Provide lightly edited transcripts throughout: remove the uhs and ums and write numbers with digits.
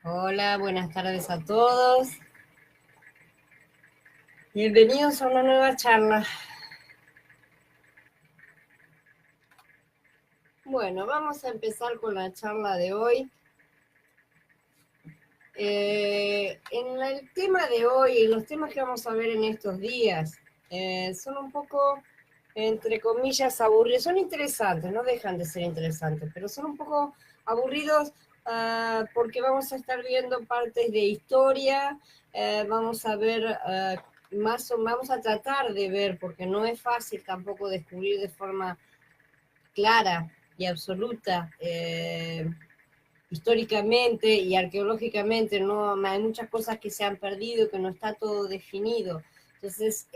Hola, buenas tardes a todos. Bienvenidos a una nueva charla. Bueno, vamos a empezar con la charla de hoy. En el tema de hoy, los temas que vamos a ver en estos días, son un poco, entre comillas, aburridos. Son interesantes, no dejan de ser interesantes, pero son un poco aburridos porque vamos a estar viendo partes de historia, vamos a ver vamos a tratar de ver, porque no es fácil tampoco descubrir de forma clara y absoluta históricamente y arqueológicamente, no hay muchas cosas que se han perdido, que no está todo definido. Entonces,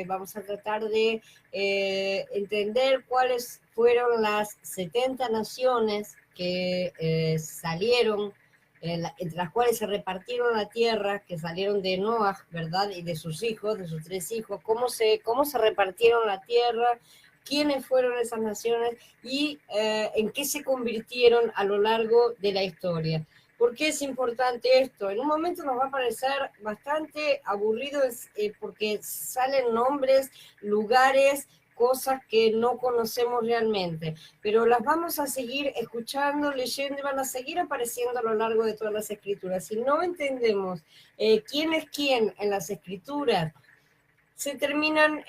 vamos a tratar de entender cuáles fueron las 70 naciones que salieron, entre las cuales se repartieron la tierra, que salieron de Noah, ¿verdad? Y de sus hijos, de sus 3 hijos, cómo se repartieron la tierra, quiénes fueron esas naciones y en qué se convirtieron a lo largo de la historia. ¿Por qué es importante esto? En un momento nos va a parecer bastante aburrido porque salen nombres, lugares, cosas que no conocemos realmente, pero las vamos a seguir escuchando, leyendo y van a seguir apareciendo a lo largo de todas las escrituras. Si no entendemos quién es quién en las escrituras, se terminan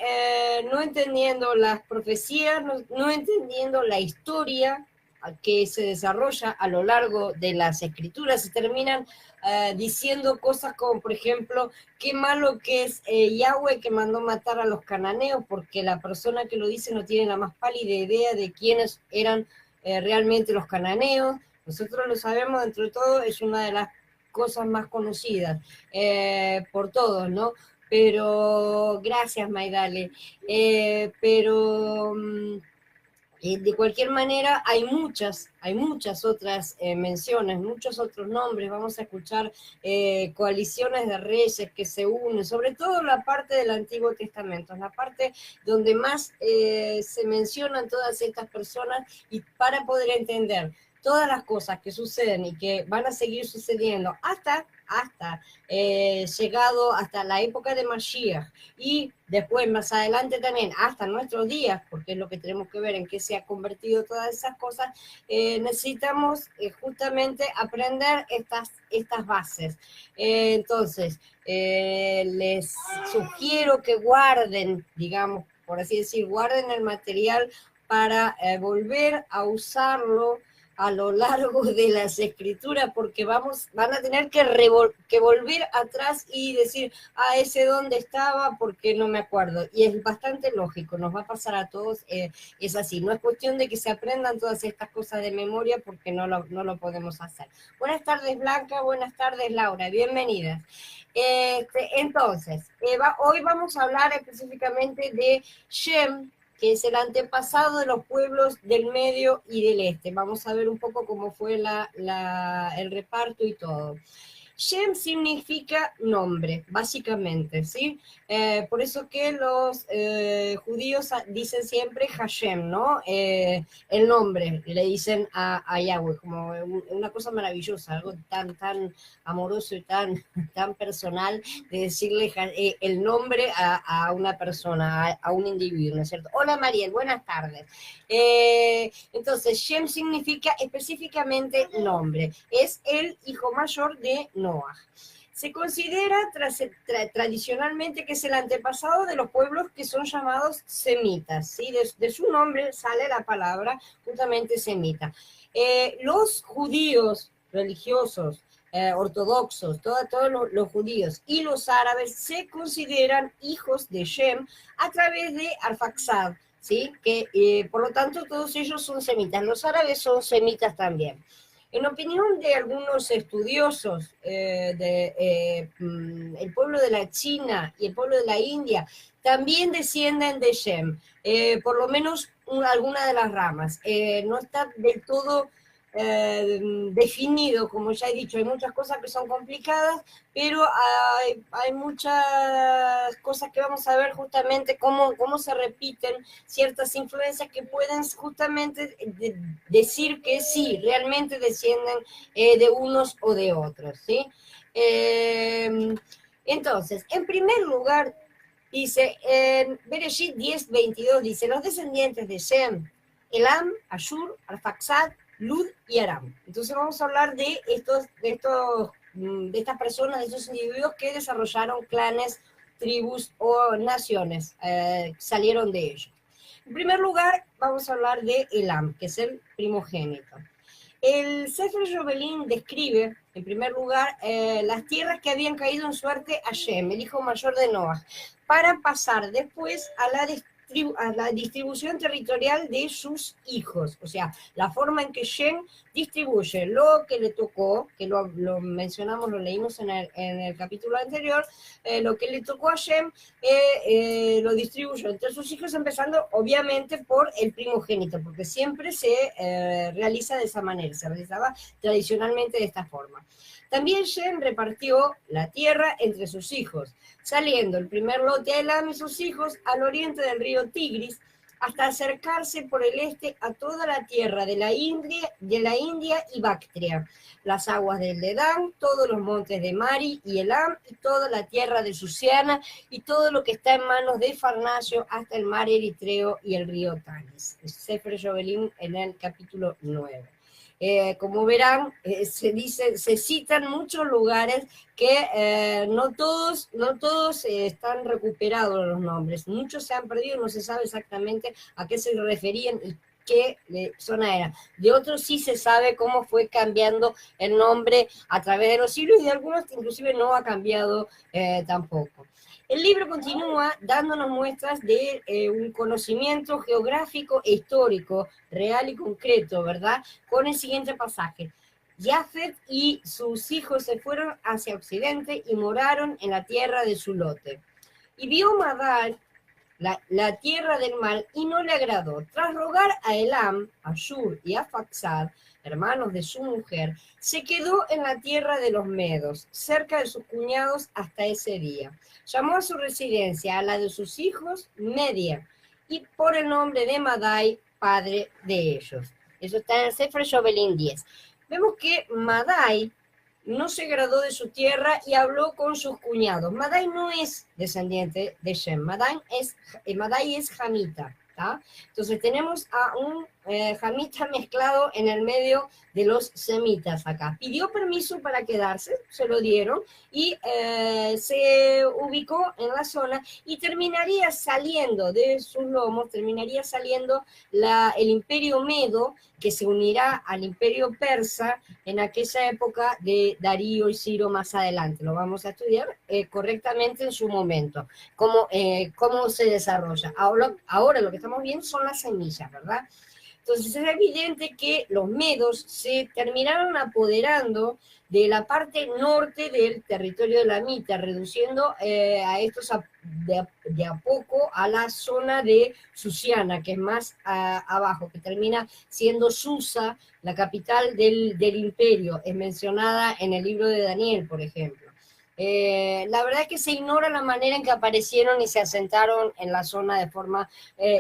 no entendiendo las profecías, no entendiendo la historia que se desarrolla a lo largo de las escrituras, se terminan diciendo cosas como, por ejemplo, qué malo que es Yahweh que mandó matar a los cananeos, porque la persona que lo dice no tiene la más pálida idea de quiénes eran realmente los cananeos. Nosotros lo sabemos, dentro de todo, es una de las cosas más conocidas por todos, ¿no? Pero gracias, Maidale. De cualquier manera, hay muchas otras menciones, muchos otros nombres. Vamos a escuchar coaliciones de reyes que se unen, sobre todo la parte del Antiguo Testamento, la parte donde más se mencionan todas estas personas, y para poder entender todas las cosas que suceden y que van a seguir sucediendo hasta llegado hasta la época de Mashiach, y después más adelante también hasta nuestros días, porque es lo que tenemos que ver en qué se ha convertido todas esas cosas. Necesitamos justamente aprender estas bases. Entonces, les sugiero que guarden, digamos, por así decir, guarden el material para volver a usarlo a lo largo de las escrituras, porque van a tener que volver atrás y decir, ese dónde estaba, porque no me acuerdo. Y es bastante lógico, nos va a pasar a todos, es así. No es cuestión de que se aprendan todas estas cosas de memoria, porque no lo podemos hacer. Buenas tardes, Blanca, buenas tardes, Laura, bienvenidas. Entonces, hoy vamos a hablar específicamente de Shem, que es el antepasado de los pueblos del medio y del este. Vamos a ver un poco cómo fue el reparto y todo. Shem significa nombre, básicamente, ¿sí? Por eso que los judíos dicen siempre Hashem, ¿no? El nombre, le dicen a Yahweh, como una cosa maravillosa, algo tan amoroso y tan personal, de decirle el nombre a una persona, a un individuo, ¿no es cierto? Hola, Mariel, buenas tardes. Entonces, Shem significa específicamente nombre. Es el hijo mayor de Noah. Se considera tradicionalmente que es el antepasado de los pueblos que son llamados semitas, ¿sí? De su nombre sale la palabra justamente semita. Los judíos religiosos, ortodoxos, todos los judíos y los árabes se consideran hijos de Shem a través de Arfaxad, ¿sí? Que por lo tanto todos ellos son semitas. Los árabes son semitas también. En opinión de algunos estudiosos el pueblo de la China y el pueblo de la India también descienden de Shem, por lo menos alguna de las ramas. No está del todo definido, como ya he dicho, hay muchas cosas que son complicadas, pero hay muchas cosas que vamos a ver justamente cómo se repiten ciertas influencias que pueden justamente decir que sí, realmente descienden de unos o de otros, ¿sí? Entonces, en primer lugar, dice, en Bereshit 10:22, dice, los descendientes de Shem, Elam, Ashur, Arfaxad, Lud y Aram. Entonces vamos a hablar de estas personas, de estos individuos que desarrollaron clanes, tribus o naciones, salieron de ellos. En primer lugar, vamos a hablar de Elam, que es el primogénito. El Sefer Yovelin describe, en primer lugar, las tierras que habían caído en suerte a Shem, el hijo mayor de Noah, para pasar después a la distribución territorial de sus hijos, o sea, la forma en que Shem distribuye lo que le tocó, que lo mencionamos, lo leímos en el capítulo anterior, lo que le tocó a Shem, lo distribuyó entre sus hijos, empezando obviamente por el primogénito, porque siempre se realiza de esa manera, se realizaba tradicionalmente de esta forma. También Shem repartió la tierra entre sus hijos, saliendo el primer lote a Elam y sus hijos al oriente del río Tigris, hasta acercarse por el este a toda la tierra de la India y Bactria, las aguas del Dedán, todos los montes de Mari y Elam, y toda la tierra de Susiana, y todo lo que está en manos de Farnacio, hasta el mar Eritreo y el río Tanis. Sefer Yovelin en el capítulo 9. Como verán, se citan muchos lugares que no todos están recuperados los nombres, muchos se han perdido, no se sabe exactamente a qué se referían y qué zona era. De otros sí se sabe cómo fue cambiando el nombre a través de los siglos, y de algunos inclusive no ha cambiado tampoco. El libro continúa dándonos muestras de un conocimiento geográfico e histórico, real y concreto, ¿verdad? Con el siguiente pasaje. Jafet y sus hijos se fueron hacia occidente y moraron en la tierra de su lote. Y vio Madai la tierra del mal y no le agradó. Tras rogar a Elam, Ashur y a Faxad, hermanos de su mujer, se quedó en la tierra de los Medos, cerca de sus cuñados hasta ese día. Llamó a su residencia, a la de sus hijos, Media, y por el nombre de Madai, padre de ellos. Eso está en el Sefer Yovelin 10. Vemos que Madai no se graduó de su tierra y habló con sus cuñados. Madai no es descendiente de Shem, Madai es Jamita, ¿tá? Entonces tenemos a un Jamita mezclado en el medio de los semitas acá. Pidió permiso para quedarse, se lo dieron, y se ubicó en la zona, y terminaría saliendo de sus lomos, terminaría saliendo el imperio Medo, que se unirá al imperio persa en aquella época de Darío y Ciro más adelante. Lo vamos a estudiar correctamente en su momento, cómo se desarrolla. Ahora lo que estamos viendo son las semillas, ¿verdad? Entonces es evidente que los medos se terminaron apoderando de la parte norte del territorio de la Mita, reduciendo a estos de a poco a la zona de Susiana, que es más abajo, que termina siendo Susa, la capital del imperio, es mencionada en el libro de Daniel, por ejemplo. La verdad es que se ignora la manera en que aparecieron y se asentaron en la zona de forma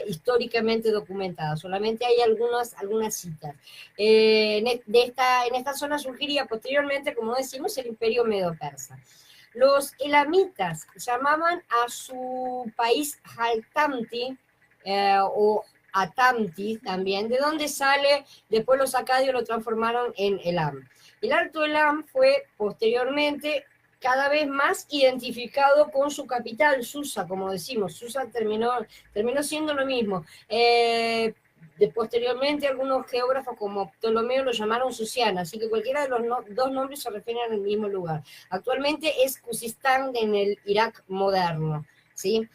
históricamente documentada. Solamente hay algunas citas. En esta zona surgiría posteriormente, como decimos, el imperio medo-persa. Los elamitas llamaban a su país Haltamti o Atamti también, de donde sale, después los acadios lo transformaron en Elam. El Alto Elam fue posteriormente cada vez más identificado con su capital, Susa, como decimos. Susa terminó siendo lo mismo. Posteriormente, algunos geógrafos como Ptolomeo lo llamaron Susiana, así que cualquiera de los dos nombres se refieren al mismo lugar. Actualmente es Khuzistán en el Irak moderno, ¿sí?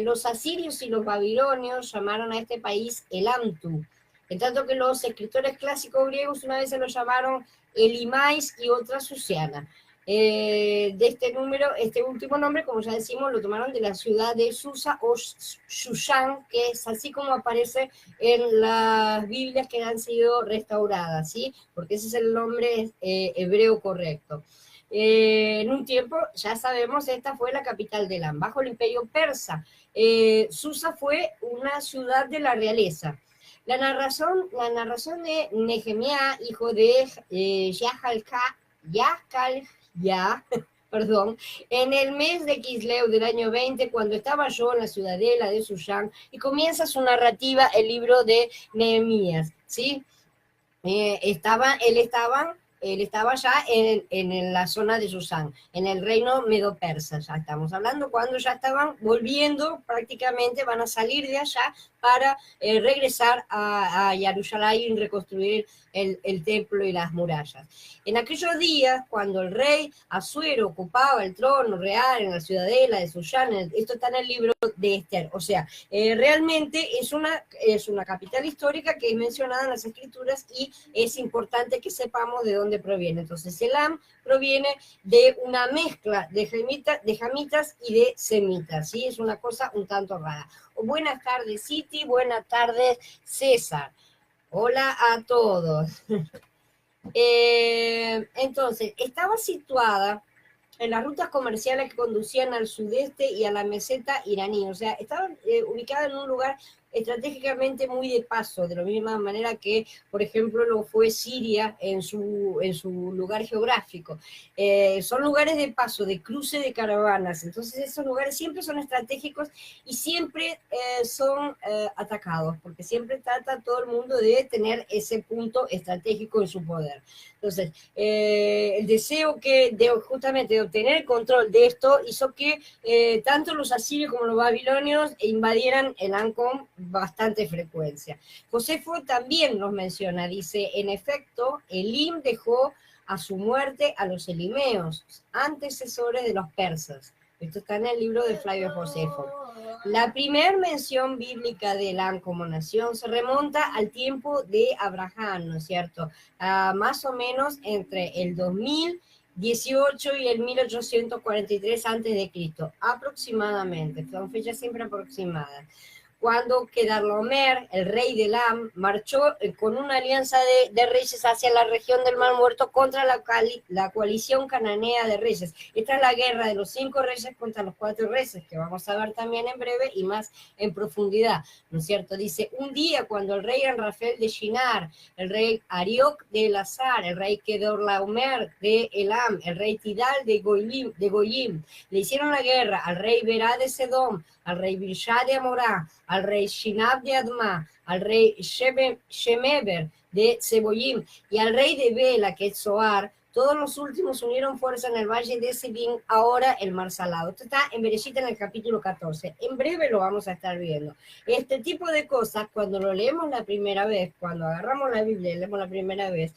Los asirios y los babilonios llamaron a este país Elamtu, en tanto que los escritores clásicos griegos una vez se lo llamaron Elimais y otra Susiana. de este número, este último nombre, como ya decimos, lo tomaron de la ciudad de Susa o Shushan, que es así como aparece en las Biblias que han sido restauradas, ¿sí? Porque ese es el nombre hebreo correcto. En un tiempo, ya sabemos, esta fue la capital de Elam, bajo el imperio persa. Susa fue una ciudad de la realeza. La narración de Nehemías, hijo de Yahcalja, perdón, en el mes de Kisleu del año 20, cuando estaba yo en la ciudadela de Susán, y comienza su narrativa el libro de Nehemías, ¿sí? Él estaba ya en la zona de Susán, en el reino medo-persa, ya estamos hablando, cuando ya estaban volviendo, prácticamente van a salir de allá para regresar a Jerusalén y reconstruir el templo y las murallas. En aquellos días, cuando el rey Asuero ocupaba el trono real en la ciudadela de Susán, esto está en el libro de Esther, o sea, realmente es una capital histórica que es mencionada en las escrituras y es importante que sepamos de dónde proviene. Entonces, Elam proviene de una mezcla de jamitas y de semitas, ¿sí? Es una cosa un tanto rara. Buenas tardes, Citi, buenas tardes, César. Hola a todos. Entonces, estaba situada en las rutas comerciales que conducían al sudeste y a la meseta iraní, o sea, estaban ubicadas en un lugar estratégicamente muy de paso, de la misma manera que, por ejemplo, lo fue Siria en su lugar geográfico. Son lugares de paso, de cruce de caravanas, entonces esos lugares siempre son estratégicos y siempre son atacados, porque siempre trata todo el mundo de tener ese punto estratégico en su poder. Entonces, el deseo justamente de obtener el control de esto hizo que tanto los asirios como los babilonios invadieran el con bastante frecuencia. Josefo también nos menciona, dice, en efecto, Elim dejó a su muerte a los elimeos, antecesores de los persas. Esto está en el libro de Flavio Josefo. La primera mención bíblica de Elam como nación se remonta al tiempo de Abraham, ¿no es cierto? Más o menos entre el 2018 y el 1843 a.C., aproximadamente, son fechas siempre aproximadas. Cuando Kedorlaomer, el rey de Elam, marchó con una alianza de reyes hacia la región del Mar Muerto contra la coalición cananea de reyes. Esta es la guerra de los 5 reyes contra los 4 reyes, que vamos a ver también en breve y más en profundidad, ¿no es cierto? Dice, un día cuando el rey Enrafel de Shinar, el rey Arioc de Elazar, el rey Kedorlaomer de Elam, el rey Tidal de Goyim, le hicieron la guerra al rey Berá de Sedom, al rey Bishá de Amorá, al rey Shinab de Adma, al rey Shemeber de Seboyim y al rey de Bela, que es Zoar, todos los últimos unieron fuerza en el valle de Sibín, ahora el Mar Salado. Esto está en Bereshit en el capítulo 14. En breve lo vamos a estar viendo. Este tipo de cosas, cuando lo leemos la primera vez, cuando agarramos la Biblia y leemos la primera vez,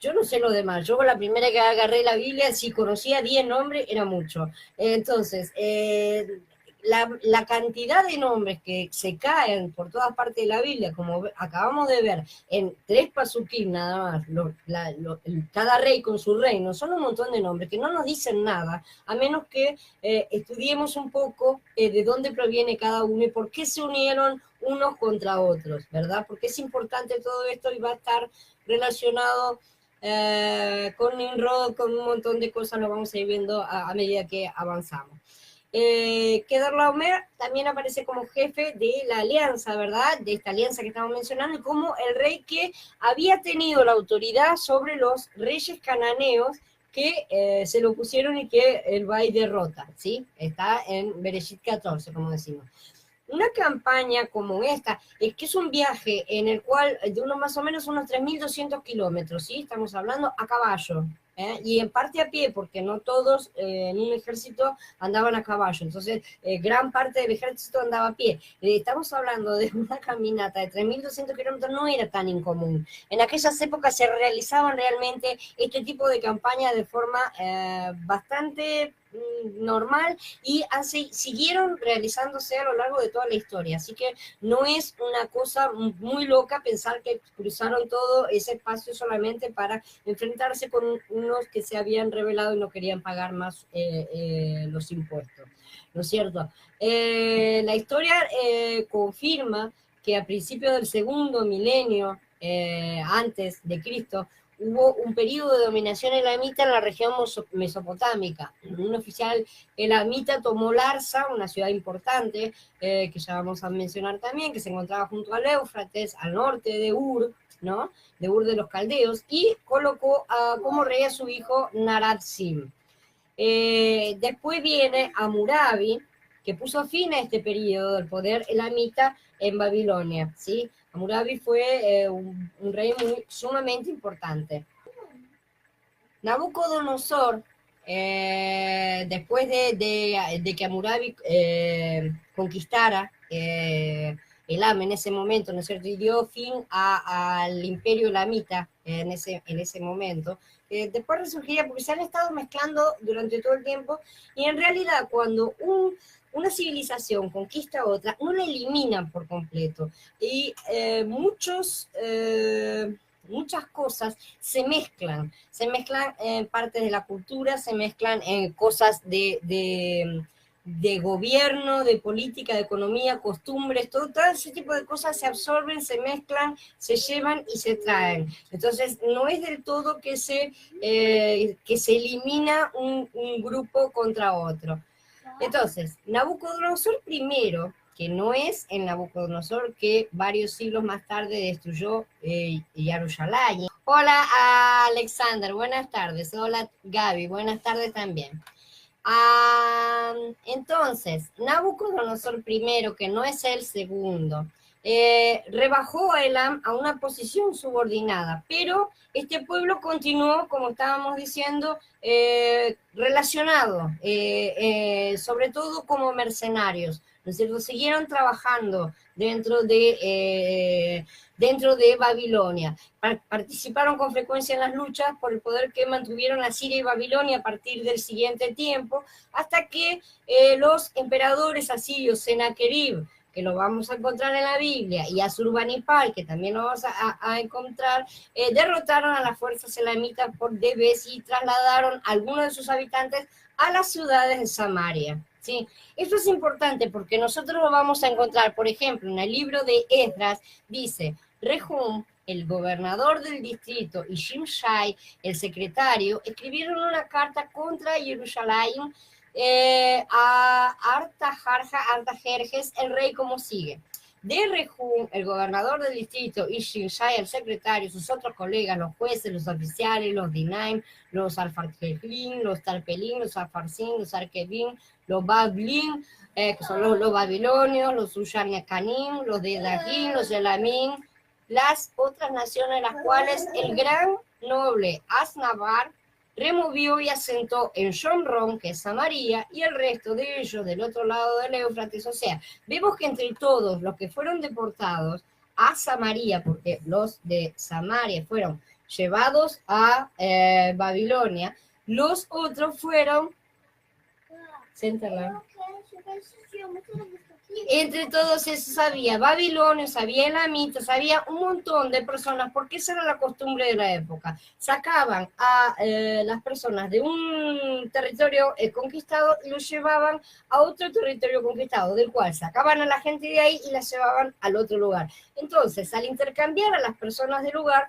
yo no sé lo demás. Yo la primera que agarré la Biblia, si conocía 10 nombres, era mucho. Entonces, la cantidad de nombres que se caen por todas partes de la Biblia, como acabamos de ver, en 3 pasukim nada más, cada rey con su reino, son un montón de nombres que no nos dicen nada, a menos que estudiemos un poco de dónde proviene cada uno y por qué se unieron unos contra otros, ¿verdad? Porque es importante todo esto y va a estar relacionado con Nimrod, con un montón de cosas, lo vamos a ir viendo a medida que avanzamos. Kedorlaomer también aparece como jefe de la alianza, ¿verdad? De esta alianza que estamos mencionando, y como el rey que había tenido la autoridad sobre los reyes cananeos que se lo pusieron y que él va y derrota, ¿sí? Está en Bereshit 14, como decimos. Una campaña como esta, es que es un viaje en el cual, de más o menos unos 3.200 kilómetros, ¿sí? Estamos hablando a caballo, y en parte a pie, porque no todos en un ejército andaban a caballo, entonces gran parte del ejército andaba a pie. Estamos hablando de una caminata de 3.200 kilómetros, no era tan incomún. En aquellas épocas se realizaban realmente este tipo de campañas de forma bastante normal y siguieron realizándose a lo largo de toda la historia, así que no es una cosa muy loca pensar que cruzaron todo ese espacio solamente para enfrentarse con algunos que se habían rebelado y no querían pagar más los impuestos, ¿no es cierto? La historia confirma que a principios del segundo milenio antes de Cristo, hubo un periodo de dominación elamita en la región mesopotámica. Un oficial elamita tomó Larsa, una ciudad importante, que ya vamos a mencionar también, que se encontraba junto al Éufrates, al norte de Ur, ¿no? De Ur de los Caldeos, y colocó como rey a su hijo Narad-Sim. Después viene Hammurabi, que puso fin a este periodo del poder elamita en Babilonia, ¿sí? Hammurabi fue un rey sumamente importante. Nabucodonosor, después de que Hammurabi conquistara Elam en ese momento, ¿no es cierto? Y dio fin al imperio elamita en ese momento. Después resurgiría porque se han estado mezclando durante todo el tiempo y en realidad cuando una civilización conquista a otra, no la eliminan por completo. Y muchas cosas se mezclan en partes de la cultura, se mezclan en cosas de gobierno, de política, de economía, costumbres, todo ese tipo de cosas se absorben, se mezclan, se llevan y se traen. Entonces, no es del todo que se elimina un grupo contra otro. Entonces, Nabucodonosor primero, que no es el Nabucodonosor que varios siglos más tarde destruyó Jerusalén. Hola Alexander, buenas tardes. Hola Gaby, buenas tardes también. Entonces, Nabucodonosor primero, que no es el segundo, rebajó a Elam a una posición subordinada, pero este pueblo continuó, como estábamos diciendo, relacionado, sobre todo como mercenarios, ¿no es cierto? Siguieron trabajando dentro de Babilonia. Participaron con frecuencia en las luchas por el poder que mantuvieron a Siria y Babilonia a partir del siguiente tiempo, hasta que los emperadores asirios, Sennacherib, que lo vamos a encontrar en la Biblia, y Asurbanipal, que también lo vamos a encontrar, derrotaron a las fuerzas elamitas por Debes y trasladaron a algunos de sus habitantes a las ciudades de Samaria. ¿Sí? Esto es importante porque nosotros lo vamos a encontrar, por ejemplo, en el libro de Esdras, dice, Rehum, el gobernador del distrito, y Shimshai, el secretario, escribieron una carta contra Jerusalén a Artajerjes, el rey, como sigue. De Rehum, el gobernador del distrito, y Shimshai, el secretario, sus otros colegas, los jueces, los oficiales, los Dinaim, los Alfarjelín, los Tarpelín, los Alfarsin, los Arquebín, los Bablín, que son los babilonios, los Ushaniacanim, los de Dagín, los Elamín, las otras naciones, las cuales el gran noble Asnabar removió y asentó en Shomron, que es Samaria, y el resto de ellos del otro lado del Éufrates. O sea, vemos que entre todos los que fueron deportados a Samaria, porque los de Samaria fueron llevados a Babilonia, los otros fueron... Entre todos esos había babilonios, había elamitas, había un montón de personas, porque esa era la costumbre de la época. Sacaban a las personas de un territorio conquistado y los llevaban a otro territorio conquistado, del cual sacaban a la gente de ahí y la llevaban al otro lugar. Entonces, al intercambiar a las personas del lugar,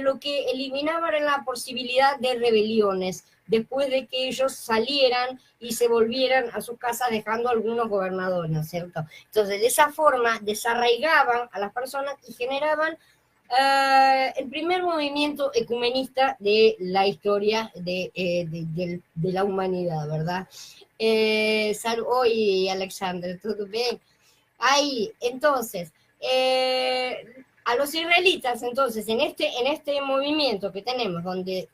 lo que eliminaban era la posibilidad de rebeliones, después de que ellos salieran y se volvieran a sus casas dejando algunos gobernadores, ¿no es cierto? Entonces, de esa forma, desarraigaban a las personas y generaban el primer movimiento ecumenista de la historia de la humanidad, ¿verdad? Hoy, Alexander, ¿todo bien? Ahí, entonces, a los israelitas, entonces, en este movimiento que tenemos, donde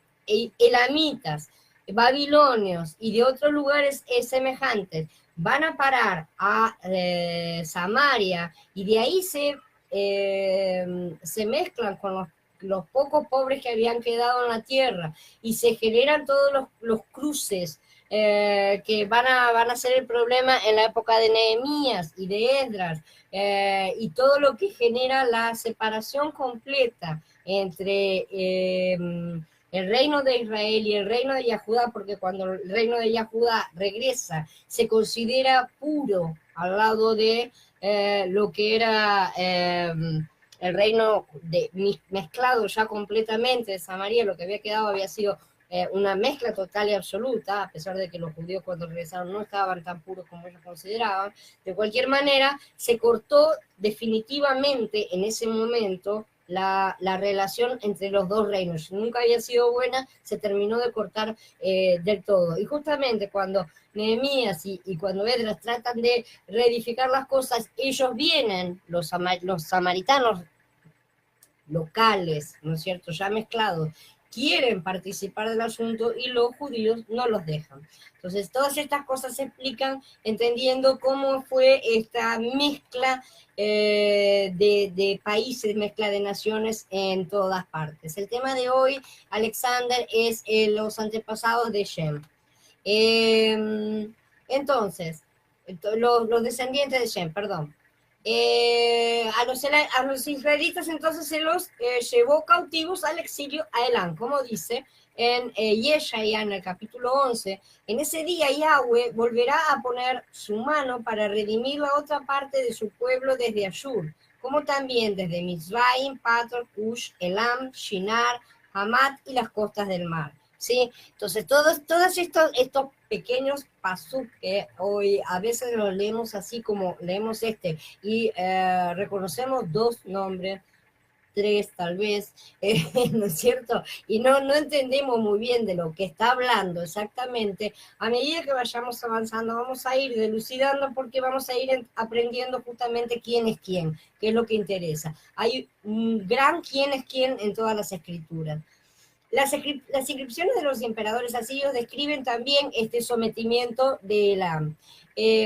elamitas, babilonios y de otros lugares semejantes van a parar a Samaria y de ahí se mezclan con los pocos pobres que habían quedado en la tierra y se generan todos los cruces que van a ser el problema en la época de Nehemías y de Esdras, y todo lo que genera la separación completa entre el reino de Israel y el reino de Yahudá, porque cuando el reino de Yahudá regresa, se considera puro al lado de lo que era el reino mezclado ya completamente de Samaria. Lo que había quedado había sido una mezcla total y absoluta, a pesar de que los judíos cuando regresaron no estaban tan puros como ellos consideraban. De cualquier manera, se cortó definitivamente en ese momento la relación entre los dos reinos. Nunca había sido buena, se terminó de cortar del todo. Y justamente cuando Nehemías y cuando Esdras tratan de reedificar las cosas, ellos vienen, los samaritanos locales, ¿no es cierto?, ya mezclados, quieren participar del asunto y los judíos no los dejan. Entonces, todas estas cosas se explican entendiendo cómo fue esta mezcla de países, mezcla de naciones en todas partes. El tema de hoy, Alexander, es los antepasados de Shem. Entonces, los descendientes de Shem, perdón. A los israelitas entonces se los llevó cautivos al exilio a Elam, como dice en Yeshaya, en el capítulo 11. En ese día Yahweh volverá a poner su mano para redimir la otra parte de su pueblo desde Ashur, como también desde Mizraim, Pator, Cush, Elam, Shinar, Hamat y las costas del mar. ¿Sí? Entonces, todos estos pequeños pasuk que hoy a veces los leemos así como leemos y reconocemos dos nombres, tres tal vez, ¿no es cierto? Y no entendemos muy bien de lo que está hablando exactamente. A medida que vayamos avanzando, vamos a ir dilucidando porque vamos a ir aprendiendo justamente quién es quién, qué es lo que interesa. Hay un gran quién es quién en todas las escrituras. Las inscripciones de los emperadores asirios describen también este sometimiento de Elam,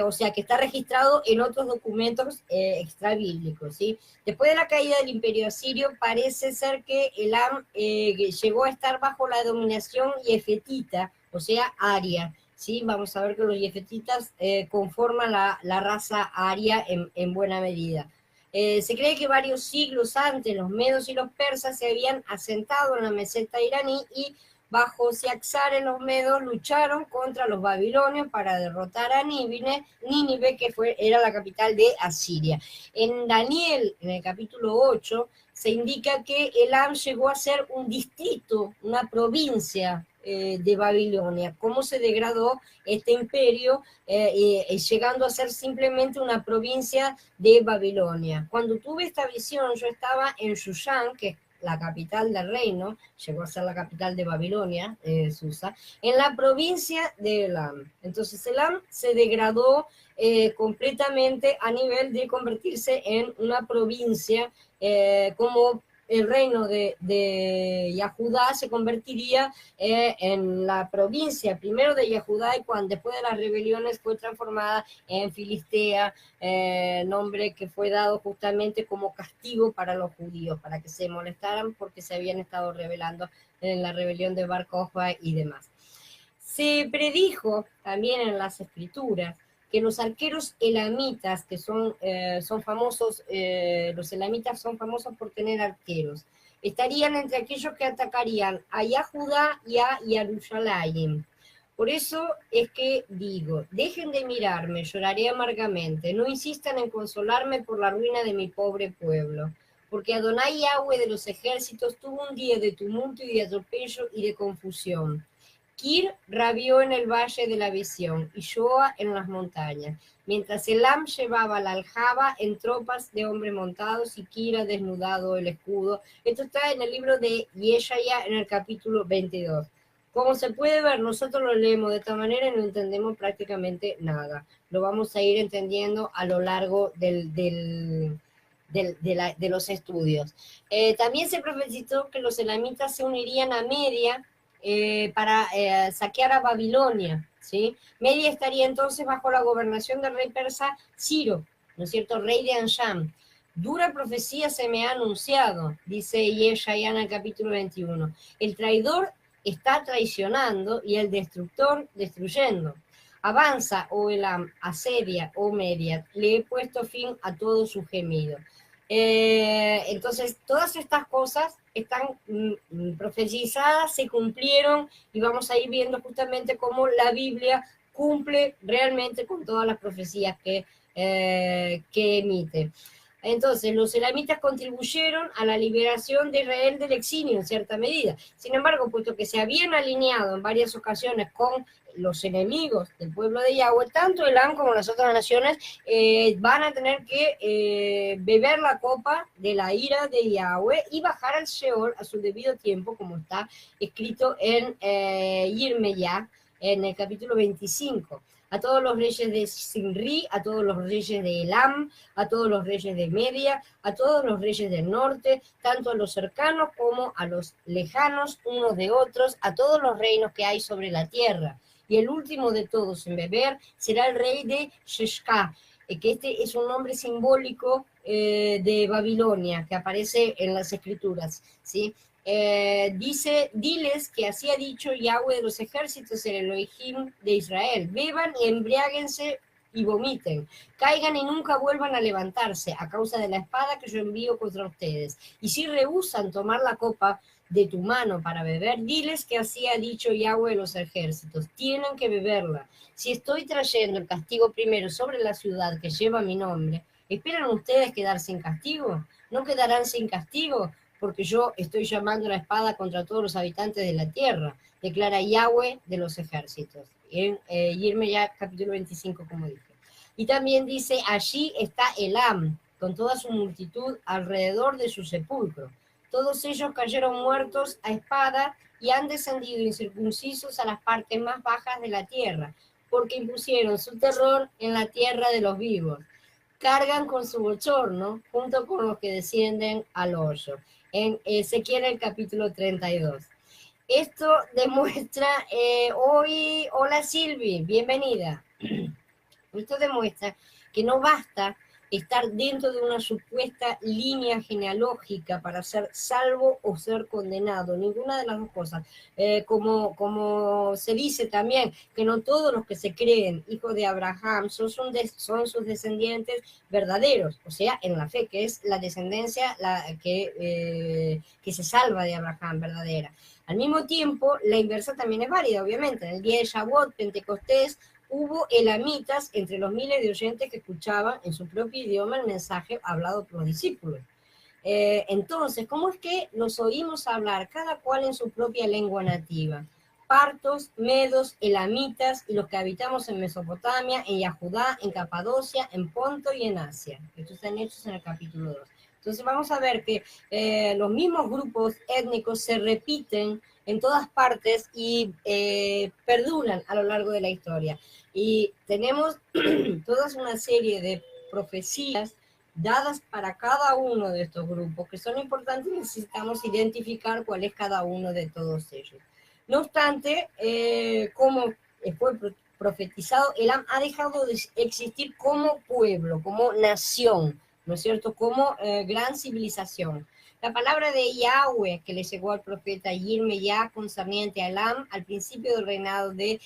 o sea que está registrado en otros documentos extrabíblicos, ¿sí? Después de la caída del imperio asirio, parece ser que Elam llegó a estar bajo la dominación yefetita, o sea, aria, ¿sí? Vamos a ver que los yefetitas conforman la raza aria en buena medida. Se cree que varios siglos antes los medos y los persas se habían asentado en la meseta iraní y bajo Siaxar los medos lucharon contra los babilonios para derrotar a Nínive, que era la capital de Asiria. En Daniel, en el capítulo 8, se indica que Elam llegó a ser un distrito, una provincia de Babilonia, cómo se degradó este imperio, llegando a ser simplemente una provincia de Babilonia. Cuando tuve esta visión, yo estaba en Shushan, que es la capital del reino, llegó a ser la capital de Babilonia, Susa, en la provincia de Elam. Entonces Elam se degradó completamente a nivel de convertirse en una provincia como el reino de Yahudá se convertiría en la provincia primero de Yahudá y después de las rebeliones fue transformada en Filistea, nombre que fue dado justamente como castigo para los judíos, para que se molestaran porque se habían estado rebelando en la rebelión de Bar Kokhba y demás. Se predijo también en las escrituras que los arqueros elamitas, que son famosos, los elamitas son famosos por tener arqueros, estarían entre aquellos que atacarían a Yahudá y a Yerushalayim. Por eso es que digo, dejen de mirarme, lloraré amargamente, no insistan en consolarme por la ruina de mi pobre pueblo, porque Adonai Yahweh de los ejércitos tuvo un día de tumulto y de atropello y de confusión. Kir rabió en el valle de la visión y Shoa en las montañas, mientras Elam llevaba la aljaba en tropas de hombres montados y Kira desnudado el escudo. Esto está en el libro de Yeshaya en el capítulo 22. Como se puede ver, nosotros lo leemos de esta manera y no entendemos prácticamente nada. Lo vamos a ir entendiendo a lo largo de los estudios. También se profetizó que los elamitas se unirían a Media para saquear a Babilonia, ¿sí? Media estaría entonces bajo la gobernación del rey persa Ciro, ¿no es cierto?, rey de Ansham. Dura profecía se me ha anunciado, dice Yeshaya en el capítulo 21. El traidor está traicionando y el destructor destruyendo. Avanza, oh Elam, asedia, oh Media, le he puesto fin a todo su gemido. Entonces, todas estas cosas están profetizadas, se cumplieron y vamos a ir viendo justamente cómo la Biblia cumple realmente con todas las profecías que emite. Entonces, los elamitas contribuyeron a la liberación de Israel del exilio en cierta medida. Sin embargo, puesto que se habían alineado en varias ocasiones con los enemigos del pueblo de Yahweh, tanto Elam como las otras naciones van a tener que beber la copa de la ira de Yahweh y bajar al Sheol a su debido tiempo, como está escrito en Yirmeyah, en el capítulo 25. A todos los reyes de Sinri, a todos los reyes de Elam, a todos los reyes de Media, a todos los reyes del norte, tanto a los cercanos como a los lejanos unos de otros, a todos los reinos que hay sobre la tierra. Y el último de todos en beber será el rey de Sheshka, que este es un nombre simbólico de Babilonia, que aparece en las escrituras, ¿sí? Dice, diles que así ha dicho Yahweh de los ejércitos, el Elohim de Israel, beban y embriáguense y vomiten, caigan y nunca vuelvan a levantarse a causa de la espada que yo envío contra ustedes. Y si rehúsan tomar la copa de tu mano para beber, diles que así ha dicho Yahweh de los ejércitos, tienen que beberla. Si estoy trayendo el castigo primero sobre la ciudad que lleva mi nombre, ¿esperan ustedes quedar sin castigo? ¿No quedarán sin castigo? Porque yo estoy llamando la espada contra todos los habitantes de la tierra, declara Yahweh de los ejércitos. En Yirmeyah capítulo 25, como dije. Y también dice, allí está Elam, con toda su multitud alrededor de su sepulcro. Todos ellos cayeron muertos a espada y han descendido incircuncisos a las partes más bajas de la tierra, porque impusieron su terror en la tierra de los vivos. Cargan con su bochorno junto con los que descienden al hoyo. En Ezequiel el capítulo 32. Esto demuestra, hola Silvi, bienvenida. Esto demuestra que no basta estar dentro de una supuesta línea genealógica para ser salvo o ser condenado, ninguna de las dos cosas. Como se dice también, que no todos los que se creen hijos de Abraham son sus descendientes verdaderos, o sea, en la fe, que es la descendencia que se salva de Abraham, verdadera. Al mismo tiempo, la inversa también es válida, obviamente. En el día de Shavuot, Pentecostés, hubo elamitas entre los miles de oyentes que escuchaban en su propio idioma el mensaje hablado por los discípulos. Entonces, ¿cómo es que los oímos hablar cada cual en su propia lengua nativa? Partos, medos, elamitas y los que habitamos en Mesopotamia, en Yahudá, en Capadocia, en Ponto y en Asia. Estos están hechos en el capítulo 2. Entonces vamos a ver que los mismos grupos étnicos se repiten en todas partes y perduran a lo largo de la historia. Y tenemos toda una serie de profecías dadas para cada uno de estos grupos, que son importantes y necesitamos identificar cuál es cada uno de todos ellos. No obstante, como fue profetizado, Elam ha dejado de existir como pueblo, como nación, ¿no es cierto?, como gran civilización. La palabra de Yahweh que le llegó al profeta Yirmeyah concerniente a Elam al principio del reinado de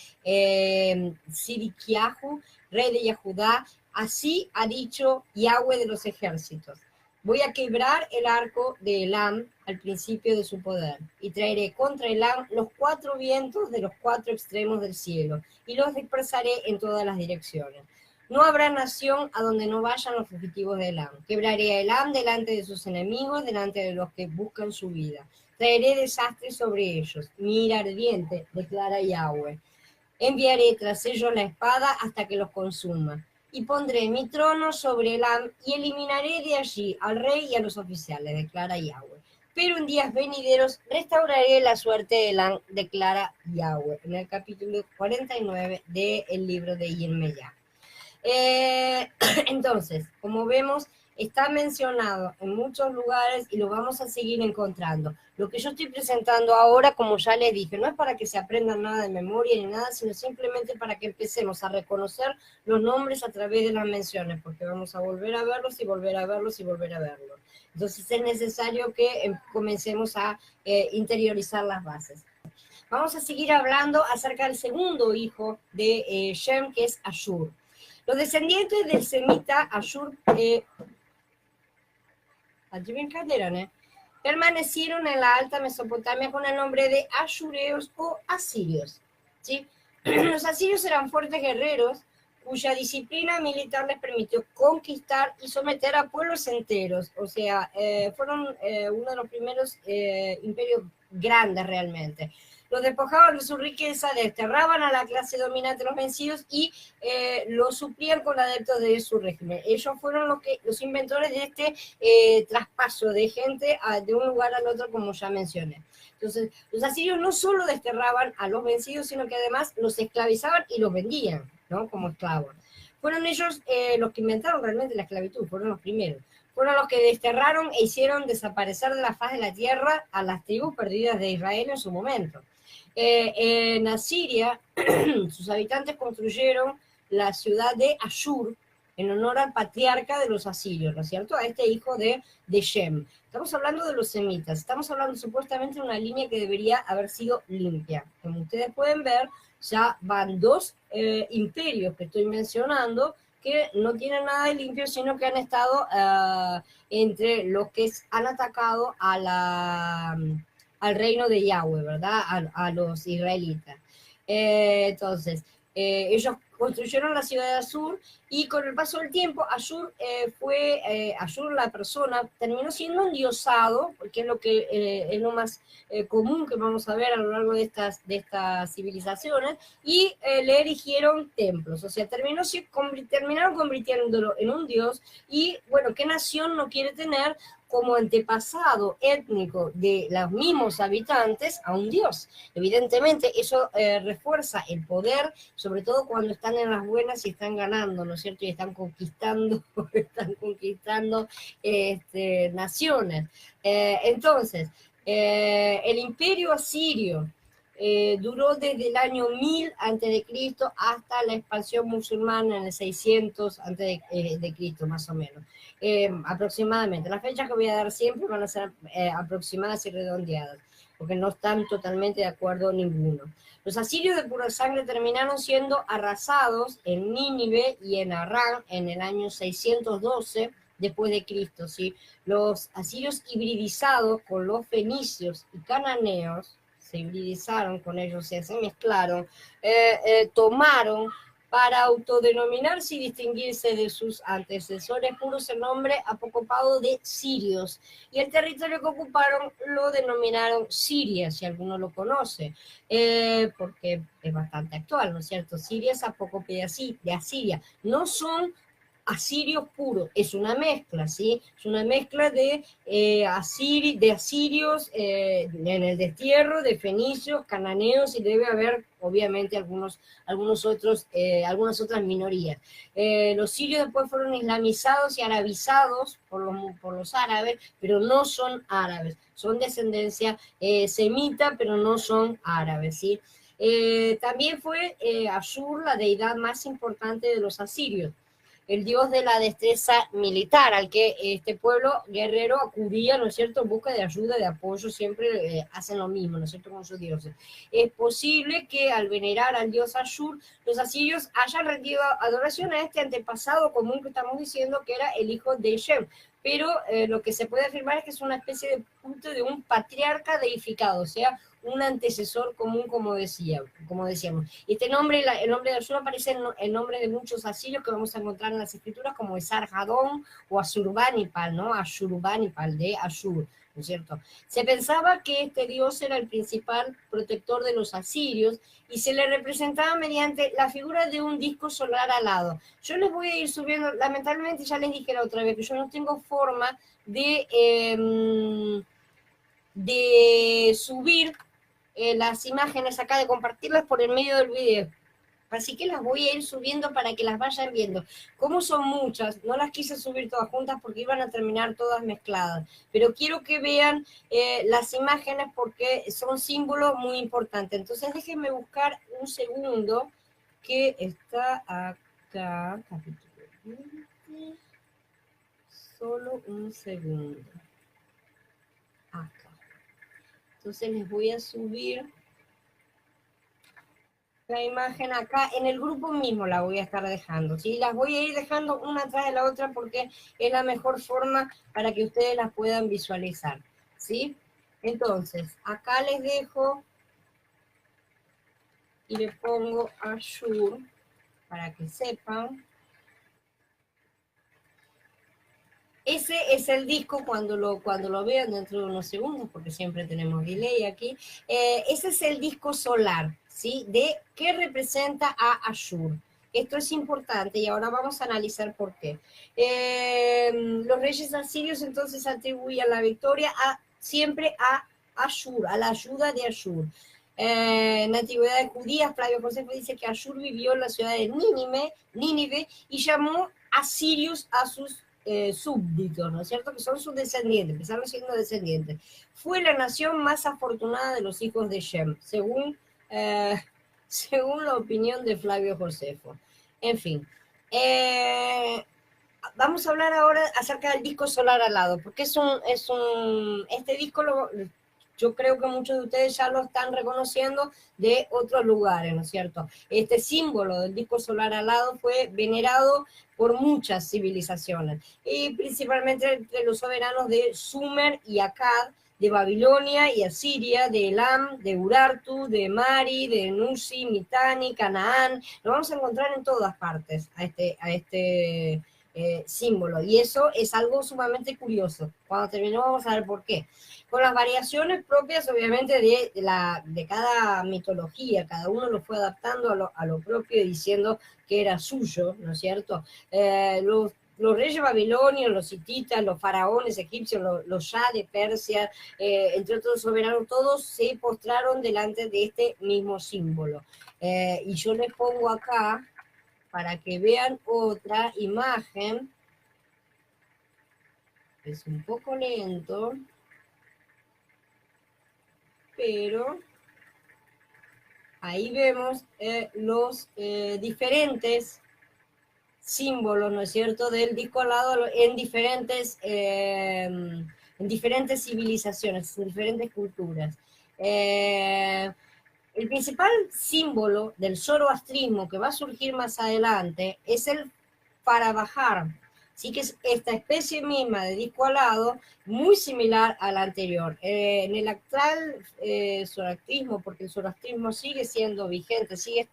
Sidiquiahu, rey de Yahudá, así ha dicho Yahweh de los ejércitos. Voy a quebrar el arco de Elam al principio de su poder, y traeré contra Elam los 4 vientos de los 4 extremos del cielo, y los dispersaré en todas las direcciones. No habrá nación a donde no vayan los fugitivos de Elam. Quebraré a Elam delante de sus enemigos, delante de los que buscan su vida. Traeré desastre sobre ellos, mi ira ardiente, declara Yahweh. Enviaré tras ellos la espada hasta que los consuma. Y pondré mi trono sobre Elam y eliminaré de allí al rey y a los oficiales, declara Yahweh. Pero en días venideros restauraré la suerte de Elam, declara Yahweh, en el capítulo 49 del libro de Yirmeyah. Entonces, como vemos, está mencionado en muchos lugares y lo vamos a seguir encontrando. Lo que yo estoy presentando ahora, como ya les dije, no es para que se aprendan nada de memoria ni nada, sino simplemente para que empecemos a reconocer los nombres a través de las menciones, porque vamos a volver a verlos y volver a verlos y volver a verlos. Entonces es necesario que comencemos a interiorizar las bases. Vamos a seguir hablando acerca del segundo hijo de Shem, que es Ashur. Los descendientes del semita Ashur permanecieron en la Alta Mesopotamia con el nombre de ashureos o asirios, ¿sí? Los asirios eran fuertes guerreros cuya disciplina militar les permitió conquistar y someter a pueblos enteros. O sea, fueron uno de los primeros imperios grandes realmente. Los despojaban de su riqueza, desterraban a la clase dominante de los vencidos y los suplían con adeptos de su régimen. Ellos fueron los inventores de este traspaso de gente de un lugar al otro, como ya mencioné. Entonces, los asirios no solo desterraban a los vencidos, sino que además los esclavizaban y los vendían, ¿no? Como esclavos. Fueron ellos los que inventaron realmente la esclavitud, fueron los primeros. Fueron los que desterraron e hicieron desaparecer de la faz de la tierra a las tribus perdidas de Israel en su momento. En Asiria, sus habitantes construyeron la ciudad de Ashur en honor al patriarca de los asirios, ¿no es cierto? A este hijo de Shem. Estamos hablando de los semitas, estamos hablando supuestamente de una línea que debería haber sido limpia. Como ustedes pueden ver, ya van dos imperios que estoy mencionando que no tienen nada de limpio, sino que han estado entre los que han atacado al reino de Yahweh, ¿verdad? A los israelitas. Entonces, ellos construyeron la ciudad de Ashur y con el paso del tiempo Ashur Ashur la persona terminó siendo endiosado, porque es lo que es lo más común que vamos a ver a lo largo de estas civilizaciones, y le erigieron templos, o sea, terminaron convirtiéndolo en un dios. Y bueno, ¿qué nación no quiere tener como antepasado étnico de los mismos habitantes a un dios? Evidentemente eso refuerza el poder, sobre todo cuando están en las buenas y están ganando, ¿no es cierto? Y están conquistando naciones. Entonces, el imperio asirio duró desde el año 1000 a.C. hasta la expansión musulmana en el 600 a.C., más o menos. Aproximadamente. Las fechas que voy a dar siempre van a ser aproximadas y redondeadas, porque no están totalmente de acuerdo ninguno. Los asirios de pura sangre terminaron siendo arrasados en Nínive y en Harran en el año 612 después de Cristo, ¿sí? Los asirios hibridizados con los fenicios y cananeos, se hibridizaron con ellos, se mezclaron, tomaron para autodenominarse y distinguirse de sus antecesores puros el nombre apocopado de sirios, y el territorio que ocuparon lo denominaron Siria, si alguno lo conoce, porque es bastante actual, ¿no es cierto? Siria es apócope de Asiria, no son asirios puros, es una mezcla, ¿sí? Es una mezcla de asirios en el destierro, de fenicios, cananeos, y debe haber obviamente algunas otras minorías. Los sirios después fueron islamizados y arabizados por los árabes, pero no son árabes, son descendencia semita, pero no son árabes, ¿sí? También fue Ashur la deidad más importante de los asirios, el dios de la destreza militar, al que este pueblo guerrero acudía, ¿no es cierto?, en busca de ayuda, de apoyo, siempre hacen lo mismo, ¿no es cierto?, con sus dioses. Es posible que al venerar al dios Ashur, los asirios hayan rendido adoración a este antepasado común que estamos diciendo, que era el hijo de Shem, pero lo que se puede afirmar es que es una especie de culto de un patriarca deificado, o sea, un antecesor común, como decíamos. Este nombre, el nombre de Ashur, aparece en el nombre de muchos asirios que vamos a encontrar en las escrituras, como Esarhaddon o Ashurbanipal, ¿no? Ashurbanipal, de Ashur, ¿no es cierto? Se pensaba que este dios era el principal protector de los asirios y se le representaba mediante la figura de un disco solar alado. Yo les voy a ir subiendo, lamentablemente ya les dije la otra vez que yo no tengo forma de subir las imágenes acá, de compartirlas por el medio del video. Así que las voy a ir subiendo para que las vayan viendo. Como son muchas, no las quise subir todas juntas porque iban a terminar todas mezcladas. Pero quiero que vean las imágenes porque son símbolos muy importantes. Entonces déjenme buscar un segundo que está acá. Capítulo 20. Solo un segundo. Acá. Entonces les voy a subir la imagen acá, en el grupo mismo la voy a estar dejando, ¿sí? Las voy a ir dejando una atrás de la otra porque es la mejor forma para que ustedes las puedan visualizar, ¿sí? Entonces, acá les dejo y le pongo Azure para que sepan. Ese es el disco cuando lo vean dentro de unos segundos, porque siempre tenemos delay aquí. Ese es el disco solar, ¿sí? De qué representa a Ashur. Esto es importante y ahora vamos a analizar por qué. Los reyes asirios entonces atribuían la victoria siempre a Ashur, a la ayuda de Ashur. En la antigüedad judía, Flavio Josefo dice que Ashur vivió en la ciudad de Nínive y llamó a Sirius a sus súbditos, ¿no es cierto? Que son sus descendientes, empezaron siendo descendientes. Fue la nación más afortunada de los hijos de Shem, según la opinión de Flavio Josefo. En fin, vamos a hablar ahora acerca del disco solar alado, porque este disco yo creo que muchos de ustedes ya lo están reconociendo de otros lugares, ¿no es cierto? Este símbolo del disco solar alado fue venerado por muchas civilizaciones, y principalmente entre los soberanos de Sumer y Akkad, de Babilonia y Asiria, de Elam, de Urartu, de Mari, de Nusi, Mitanni, Canaán. Lo vamos a encontrar en todas partes a este símbolo, y eso es algo sumamente curioso. Cuando terminemos vamos a ver por qué. Con las variaciones propias, obviamente, de cada mitología, cada uno lo fue adaptando a lo propio y diciendo que era suyo, ¿no es cierto? Los reyes babilonios, los hititas, los faraones egipcios, los shah de Persia, entre otros soberanos, todos se postraron delante de este mismo símbolo. Y yo les pongo acá para que vean otra imagen. Es un poco lento, pero ahí vemos los diferentes símbolos, ¿no es cierto?, del disco alado en diferentes civilizaciones, en diferentes culturas. El principal símbolo del zoroastrismo que va a surgir más adelante es el Farabahar, sí, que es esta especie misma de disco alado, muy similar al anterior. En el actual zoroastrismo, porque el zoroastrismo sigue siendo vigente, sigue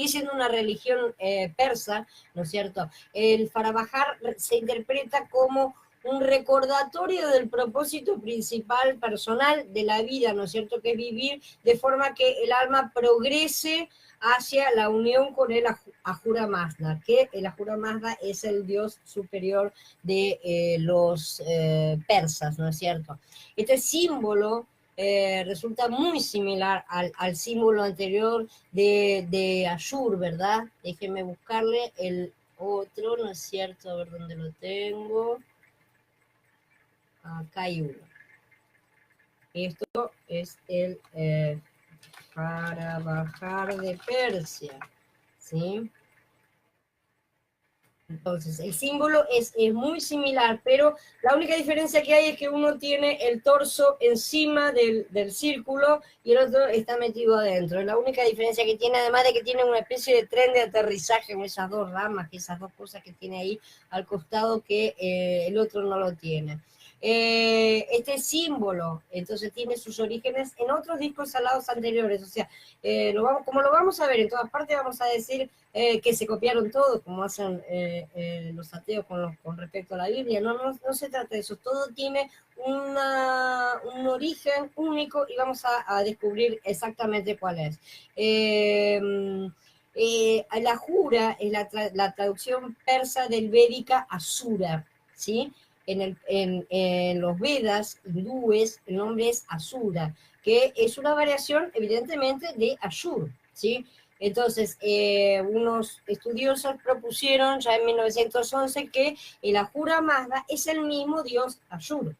siendo una religión persa, ¿no es cierto? El Farabahar se interpreta como un recordatorio del propósito principal personal de la vida, ¿no es cierto?, que es vivir de forma que el alma progrese hacia la unión con el Ahura Mazda, que el Ahura Mazda es el dios superior de los persas, ¿no es cierto? Este símbolo resulta muy similar al símbolo anterior de Ashur, ¿verdad? Déjenme buscarle el otro, ¿no es cierto? A ver dónde lo tengo. Acá hay uno. Esto es el Farabahar de Persia, ¿sí? Entonces, el símbolo es muy similar, pero la única diferencia que hay es que uno tiene el torso encima del círculo y el otro está metido adentro. Es la única diferencia que tiene, además de que tiene una especie de tren de aterrizaje con esas dos ramas, esas dos cosas que tiene ahí al costado que el otro no lo tiene. Este símbolo, entonces, tiene sus orígenes en otros discos alados anteriores, o sea, como lo vamos a ver en todas partes, vamos a decir que se copiaron todos, como hacen los ateos con respecto a la Biblia. No se trata de eso, todo tiene un origen único y vamos a descubrir exactamente cuál es. La Jura es la traducción persa del védica Asura, ¿sí? En los Vedas hindúes el nombre es Asura, que es una variación evidentemente de Ashur, ¿sí? Entonces, unos estudiosos propusieron ya en 1911 que el Ahura Mazda es el mismo dios Ashur.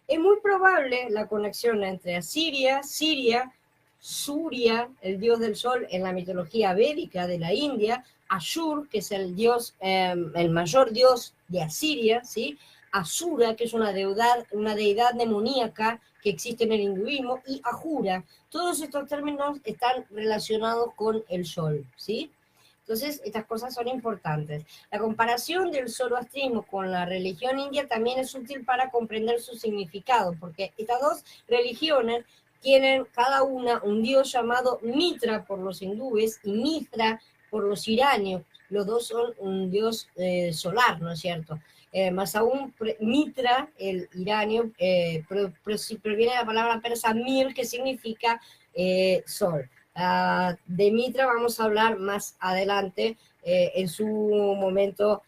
Es muy probable la conexión entre Asiria, Siria, Surya, el dios del sol en la mitología védica de la India, Ashur, que es el dios, el mayor dios de Asiria, ¿sí? Asura, que es una deidad demoníaca que existe en el hinduismo, y Ahura. Todos estos términos están relacionados con el sol, ¿sí? Entonces, estas cosas son importantes. La comparación del zoroastrismo con la religión india también es útil para comprender su significado, porque estas dos religiones tienen cada una un dios llamado Mitra por los hindúes y Mitra por los iranios. Los dos son un dios solar, ¿no es cierto? Más aún, Mitra, el iranio, proviene de la palabra persa mir, que significa sol. De Mitra vamos a hablar más adelante en su momento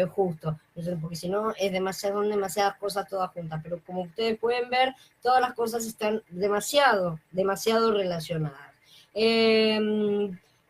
justo, porque si no es demasiadas cosas todas juntas, pero como ustedes pueden ver, todas las cosas están demasiado relacionadas.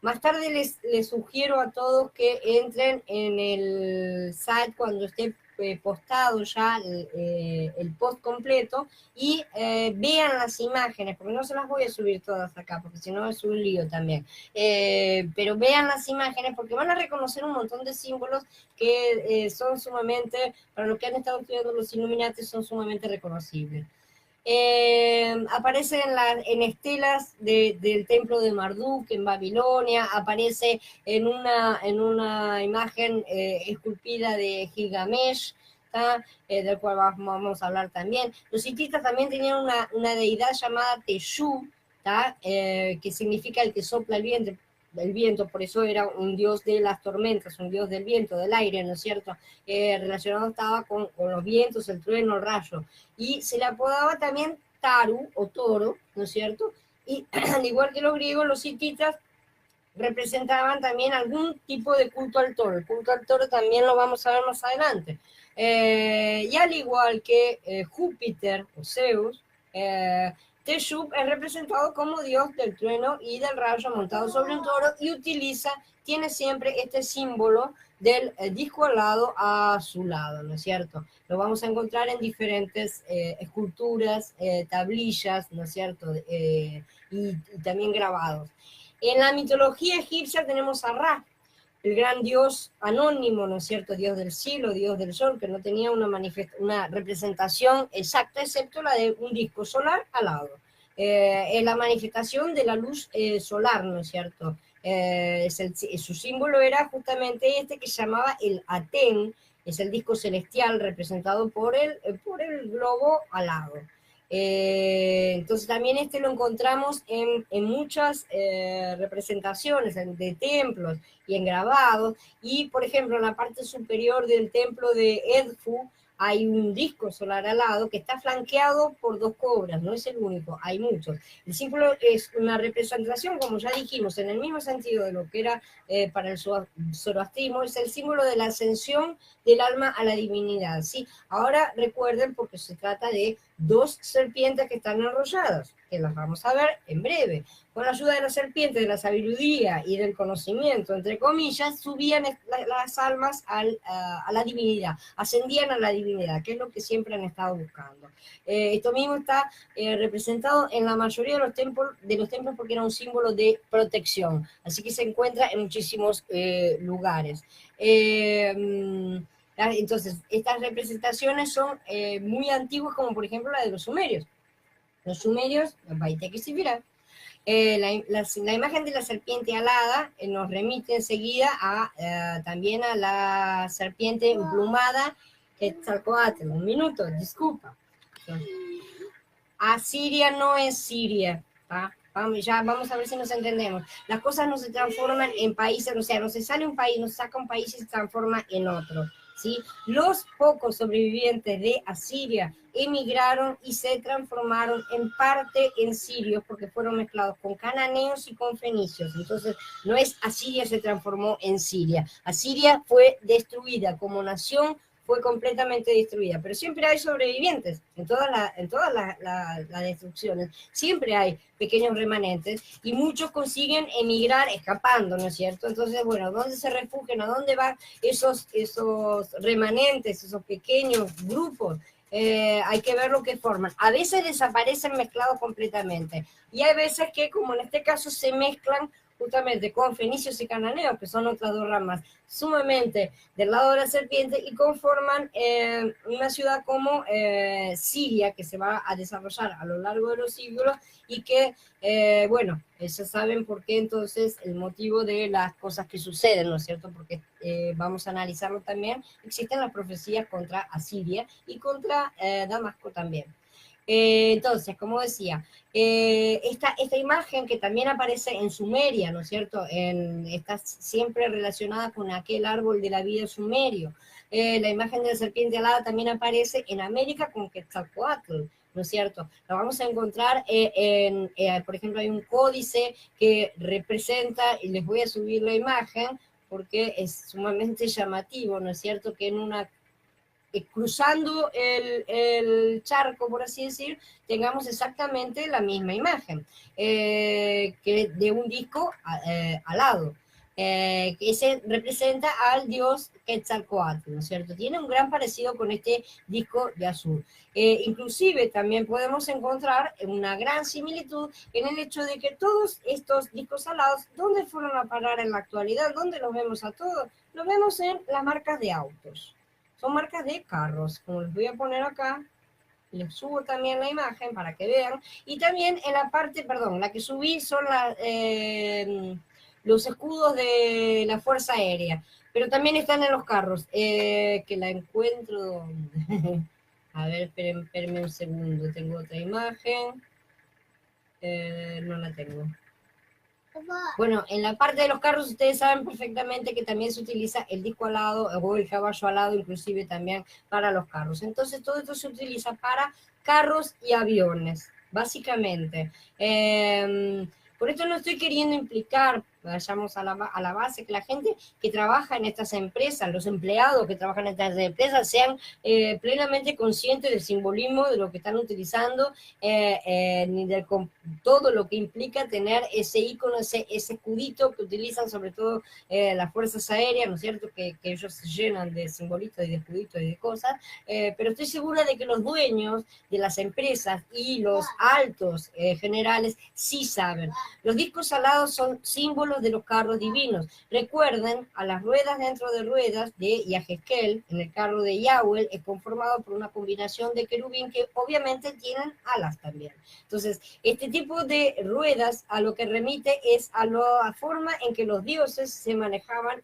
Más tarde les sugiero a todos que entren en el site cuando esté postado ya el post completo y vean las imágenes, porque no se las voy a subir todas acá, porque si no es un lío también. Pero vean las imágenes porque van a reconocer un montón de símbolos que son sumamente, para los que han estado estudiando los Illuminati, son sumamente reconocibles. Aparece en estelas del templo de Marduk en Babilonia, aparece en una imagen esculpida de Gilgamesh, del cual vamos a hablar también. Los hititas también tenían una deidad llamada Teshu, que significa el que sopla el viento, por eso era un dios de las tormentas, un dios del viento, del aire, ¿no es cierto? Relacionado estaba con los vientos, el trueno, el rayo. Y se le apodaba también Taru o toro, ¿no es cierto? Y al igual que los griegos, los hititas representaban también algún tipo de culto al toro. El culto al toro también lo vamos a ver más adelante. Y al igual que Júpiter o Zeus, Teshub es representado como dios del trueno y del rayo montado sobre un toro y tiene siempre este símbolo del disco alado a su lado, ¿no es cierto? Lo vamos a encontrar en diferentes esculturas, tablillas, ¿no es cierto? Y también grabados. En la mitología egipcia tenemos a Ra, el gran dios anónimo, ¿no es cierto? Dios del cielo, dios del sol, que no tenía una representación exacta, excepto la de un disco solar alado. Es la manifestación de la luz solar, ¿no es cierto? Su símbolo era justamente este que se llamaba el Aten, es el disco celestial representado por el globo alado. Entonces también lo encontramos en muchas representaciones de templos y en grabados, y por ejemplo en la parte superior del templo de Edfu hay un disco solar alado que está flanqueado por dos cobras, no es el único, hay muchos. El símbolo es una representación, como ya dijimos, en el mismo sentido de lo que era para el zoroastrismo, es el símbolo de la ascensión del alma a la divinidad, ¿sí? Ahora recuerden, porque se trata de dos serpientes que están enrolladas, que las vamos a ver en breve. Con la ayuda de la serpiente, de la sabiduría y del conocimiento, entre comillas, subían las almas a la divinidad, ascendían a la divinidad, que es lo que siempre han estado buscando. Esto mismo está representado en la mayoría de los templos porque era un símbolo de protección, así que se encuentra en muchísimos lugares. Entonces, estas representaciones son muy antiguas, como por ejemplo la de los sumerios. Los sumerios, la imagen de la serpiente alada nos remite enseguida también a la serpiente emplumada, Quetzalcóatl. Un minuto, disculpa. Asiria no es Siria, vamos a ver si nos entendemos. Las cosas no se transforman en países, o sea, no se sale un país, no se saca un país y se transforma en otro, ¿sí? Los pocos sobrevivientes de Asiria emigraron y se transformaron en parte en sirios porque fueron mezclados con cananeos y con fenicios. Entonces, no es Asiria se transformó en Siria. Asiria fue destruida como nación, fue completamente destruida, pero siempre hay sobrevivientes en todas las destrucciones, siempre hay pequeños remanentes y muchos consiguen emigrar escapando, ¿no es cierto? Entonces, bueno, ¿dónde se refugian? ¿A dónde van esos remanentes, esos pequeños grupos? Hay que ver lo que forman. A veces desaparecen mezclados completamente, y hay veces que, como en este caso, se mezclan justamente con fenicios y cananeos, que son otras dos ramas sumamente del lado de la serpiente, y conforman una ciudad como Siria, que se va a desarrollar a lo largo de los siglos, y que, bueno, ya saben por qué entonces el motivo de las cosas que suceden, ¿no es cierto? Porque vamos a analizarlo también, existen las profecías contra Asiria y contra Damasco también. Entonces, como decía, esta imagen que también aparece en Sumeria, ¿no es cierto? Está siempre relacionada con aquel árbol de la vida sumerio. La imagen de la serpiente alada también aparece en América con Quetzalcóatl, ¿no es cierto? La vamos a encontrar por ejemplo, hay un códice que representa, y les voy a subir la imagen, porque es sumamente llamativo, ¿no es cierto? Que en una cruzando charco, por así decir, tengamos exactamente la misma imagen, que de un disco alado. Que ese representa al dios Quetzalcóatl, ¿no es cierto? Tiene un gran parecido con este disco de azul. Inclusive también podemos encontrar una gran similitud en el hecho de que todos estos discos alados, ¿dónde fueron a parar en la actualidad? ¿Dónde los vemos a todos? Los vemos en las marcas de autos. Son marcas de carros, como les voy a poner acá, les subo también la imagen para que vean, y también en la parte, perdón, la que subí son los escudos de la Fuerza Aérea, pero también están en los carros, que la encuentro donde... A ver, espérenme un segundo, tengo otra imagen, no la tengo. Bueno, en la parte de los carros ustedes saben perfectamente que también se utiliza el disco alado o el caballo alado, inclusive también para los carros. Entonces todo esto se utiliza para carros y aviones, básicamente. Por esto no estoy queriendo implicar, vayamos a la base, que la gente que trabaja en estas empresas, los empleados que trabajan en estas empresas, sean plenamente conscientes del simbolismo de lo que están utilizando, ni de todo lo que implica tener ese icono, ese escudito que utilizan sobre todo las fuerzas aéreas, ¿no es cierto? Que ellos se llenan de simbolitos y de escuditos y de cosas, pero estoy segura de que los dueños de las empresas y los altos generales sí saben. Los discos alados son símbolos de los carros divinos. Recuerden a las ruedas dentro de ruedas de Yahezkel, en el carro de Yahweh, es conformado por una combinación de querubín que obviamente tienen alas también. Entonces, este tipo de ruedas a lo que remite es a la forma en que los dioses se manejaban,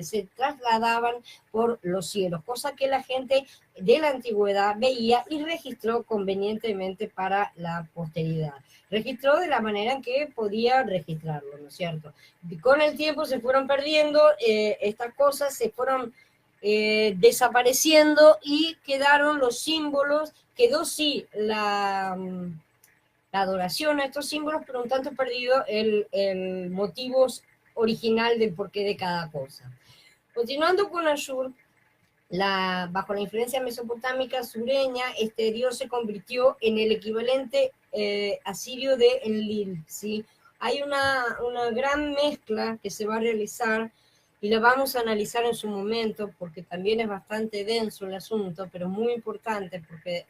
se trasladaban por los cielos, cosa que la gente de la antigüedad veía y registró convenientemente para la posteridad. Registró de la manera en que podía registrarlo, ¿no es cierto? Y con el tiempo se fueron perdiendo, estas cosas se fueron desapareciendo y quedaron los símbolos, quedó sí la adoración a estos símbolos, pero un tanto perdido el motivo original del porqué de cada cosa. Continuando con Ashur, bajo la influencia mesopotámica sureña, este dios se convirtió en el equivalente asirio de Enlil, ¿sí? Hay una gran mezcla que se va a realizar y la vamos a analizar en su momento porque también es bastante denso el asunto, pero muy importante porque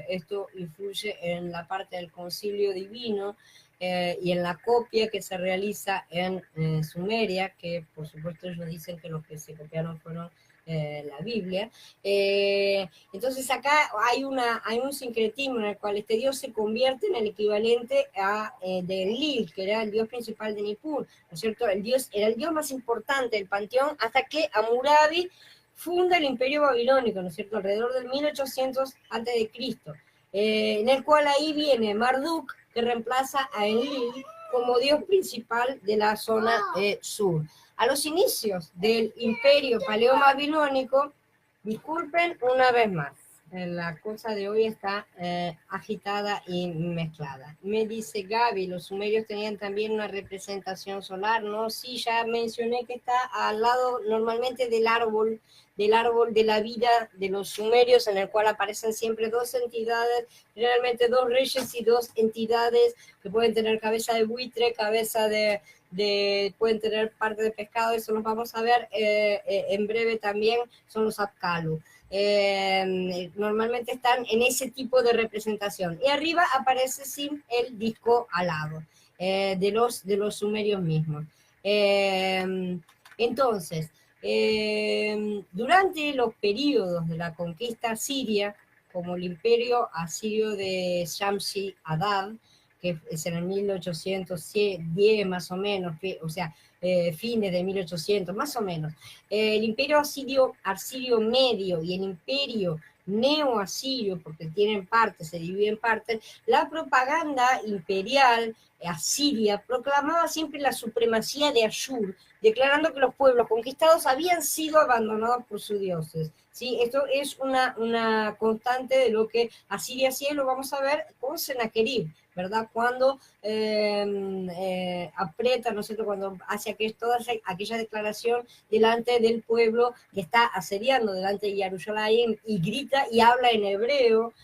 esto influye en la parte del concilio divino y en la copia que se realiza en Sumeria, que por supuesto ellos dicen que los que se copiaron fueron la Biblia. Entonces acá hay un sincretismo en el cual este dios se convierte en el equivalente de Enlil, que era el dios principal de Nippur, ¿no es cierto? Era el dios más importante del panteón hasta que Hammurabi funda el imperio babilónico, ¿no es cierto? Alrededor del 1800 a.C., en el cual ahí viene Marduk, que reemplaza a Enlil como dios principal de la zona sur. A los inicios del imperio paleo-babilónico, disculpen una vez más, la cosa de hoy está agitada y mezclada. Me dice Gaby, los sumerios tenían también una representación solar, ¿no? Sí, ya mencioné que está al lado normalmente del árbol de la vida de los sumerios, en el cual aparecen siempre dos entidades, generalmente dos reyes y dos entidades que pueden tener cabeza de buitre, cabeza pueden tener parte de pescado, eso nos vamos a ver en breve también, son los Apkalu. normalmente están en ese tipo de representación. Y arriba aparece Sim, el disco alado, de los sumerios mismos. Entonces, durante los periodos de la conquista siria, como el imperio asirio de Shamshi Adad, que es en el 1810 más o menos, o sea, fines de 1800 más o menos, el imperio asirio medio y el imperio neoasirio, porque tienen partes, se dividen en partes, la propaganda imperial asiria proclamaba siempre la supremacía de Ashur, declarando que los pueblos conquistados habían sido abandonados por sus dioses. ¿Sí? Esto es una constante de lo que Asiria hacía, y lo vamos a ver con Sennacherib, ¿verdad? Cuando aprieta, ¿no es cierto?, cuando hace toda aquella declaración delante del pueblo que está asediando delante de Jerusalén, y grita y habla en hebreo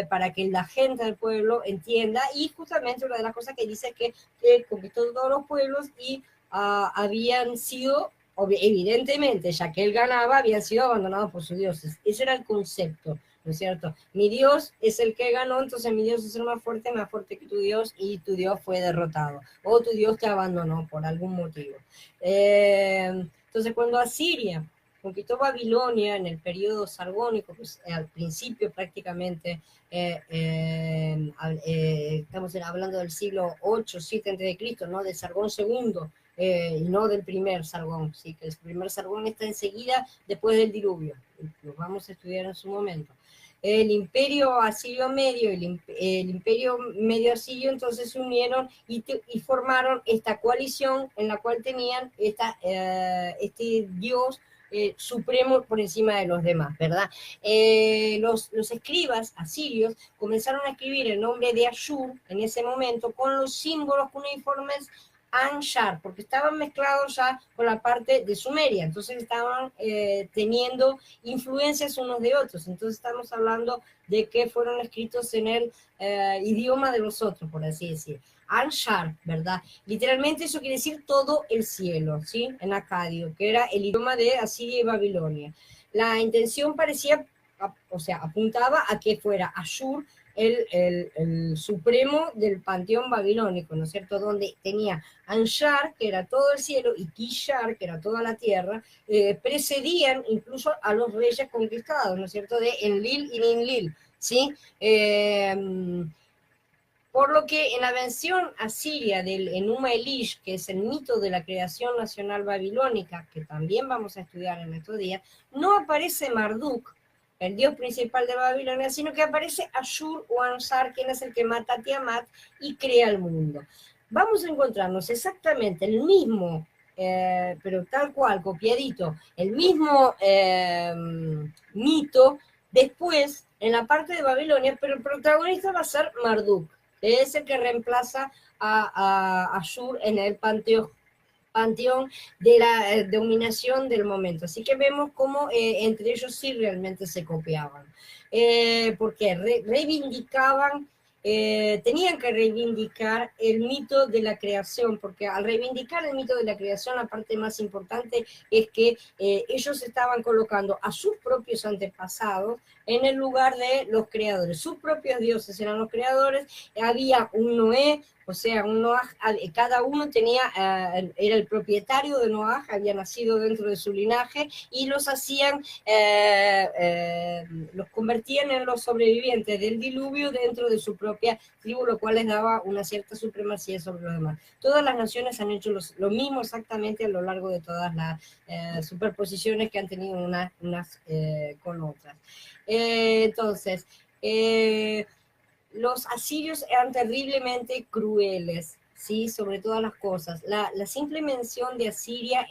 para que la gente del pueblo entienda, y justamente una de las cosas que dice es que conquistó todos los pueblos y habían sido, evidentemente, ya que él ganaba, habían sido abandonados por sus dioses. Ese era el concepto, ¿no es cierto? Mi Dios es el que ganó, entonces mi Dios es el más fuerte que tu Dios, y tu Dios fue derrotado, o tu Dios te abandonó por algún motivo. Entonces, cuando Asiria conquistó Babilonia en el periodo sargónico, pues, al principio prácticamente, estamos hablando del siglo 8, 7 a.C., ¿no?, del Sargón II, y no del primer Sargón, ¿sí? Que el primer Sargón está enseguida después del diluvio, lo vamos a estudiar en su momento. El imperio asirio medio y el imperio medio asirio entonces se unieron y formaron esta coalición en la cual tenían este dios supremo por encima de los demás, ¿verdad? Los escribas asirios comenzaron a escribir el nombre de Ashur en ese momento con los símbolos cuneiformes Anshar, porque estaban mezclados ya con la parte de Sumeria, entonces estaban teniendo influencias unos de otros, entonces estamos hablando de que fueron escritos en el idioma de los otros, por así decir. Anshar, ¿verdad? Literalmente eso quiere decir todo el cielo, ¿sí? En acadio, que era el idioma de Asiria y Babilonia. La intención parecía, o sea, apuntaba a que fuera Ashur el supremo del panteón babilónico, ¿no es cierto?, donde tenía Anshar, que era todo el cielo, y Kishar, que era toda la tierra, precedían incluso a los reyes conquistados, ¿no es cierto?, de Enlil y Ninlil, ¿sí? Por lo que en la versión asiria del Enuma Elish, que es el mito de la creación nacional babilónica, que también vamos a estudiar en estos días, no aparece Marduk, el dios principal de Babilonia, sino que aparece Ashur o Ansar, quien es el que mata a Tiamat y crea el mundo. Vamos a encontrarnos exactamente el mismo, pero tal cual, copiadito, el mismo mito después en la parte de Babilonia, pero el protagonista va a ser Marduk, que es el que reemplaza a Ashur en el panteón de la dominación del momento. Así que vemos cómo entre ellos sí realmente se copiaban. Porque reivindicaban, tenían que reivindicar el mito de la creación, porque al reivindicar el mito de la creación, la parte más importante es que ellos estaban colocando a sus propios antepasados en el lugar de los creadores. Sus propios dioses eran los creadores, había un Noé, o sea, un Noaj, cada uno tenía, era el propietario de Noaj, había nacido dentro de su linaje, y los hacían, los convertían en los sobrevivientes del diluvio dentro de su propia tribu, lo cual les daba una cierta supremacía sobre los demás. Todas las naciones han hecho lo mismo exactamente a lo largo de todas las superposiciones que han tenido unas con otras. Entonces, los asirios eran terriblemente crueles, ¿sí? Sobre todas las cosas. La simple mención de Asiria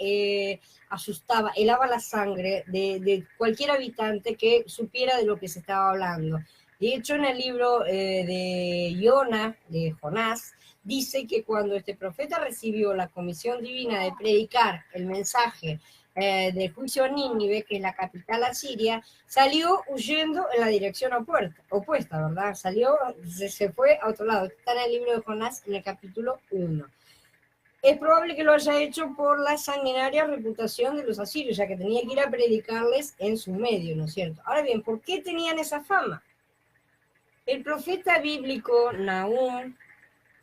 asustaba, helaba la sangre de cualquier habitante que supiera de lo que se estaba hablando. De hecho, en el libro de Jonás, dice que cuando este profeta recibió la comisión divina de predicar el mensaje del juicio a Nínive, que es la capital asiria, salió huyendo en la dirección opuesta, ¿verdad? Se fue a otro lado. Está en el libro de Jonás, en el capítulo 1. Es probable que lo haya hecho por la sanguinaria reputación de los asirios, ya que tenía que ir a predicarles en su medio, ¿no es cierto? Ahora bien, ¿por qué tenían esa fama? El profeta bíblico Nahum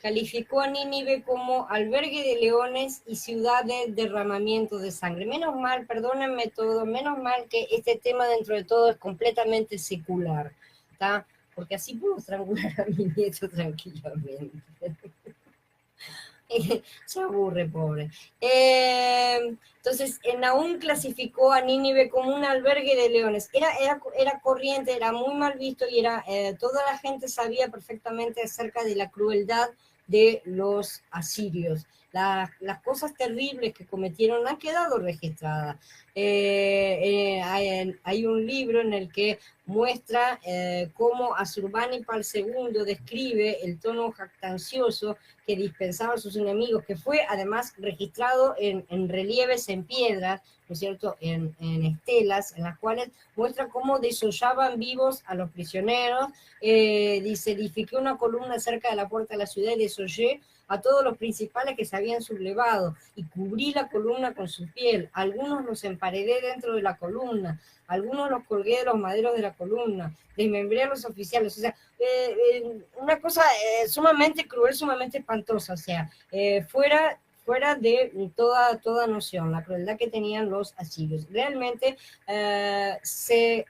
calificó a Nínive como albergue de leones y ciudad de derramamiento de sangre. Menos mal, perdónenme todo, menos mal que este tema dentro de todo es completamente secular, ¿está? Porque así puedo estrangular a mi nieto tranquilamente. Se aburre, pobre. Entonces, Nahum clasificó a Nínive como un albergue de leones. Era corriente, era muy mal visto y toda la gente sabía perfectamente acerca de la crueldad de los asirios. Las cosas terribles que cometieron han quedado registradas. Hay un libro en el que muestra cómo Asurbanipal II describe el tono jactancioso que dispensaba a sus enemigos, que fue además registrado en relieves en piedras, ¿no es cierto?, en estelas, en las cuales muestra cómo desollaban vivos a los prisioneros. Dice, edifiqué una columna cerca de la puerta de la ciudad y desollé a todos los principales que se habían sublevado, y cubrí la columna con su piel. Algunos los emparedé dentro de la columna, algunos los colgué de los maderos de la columna, desmembré a los oficiales. O sea, una cosa sumamente cruel, sumamente espantosa, o sea, fuera de toda noción, la crueldad que tenían los asirios. Realmente se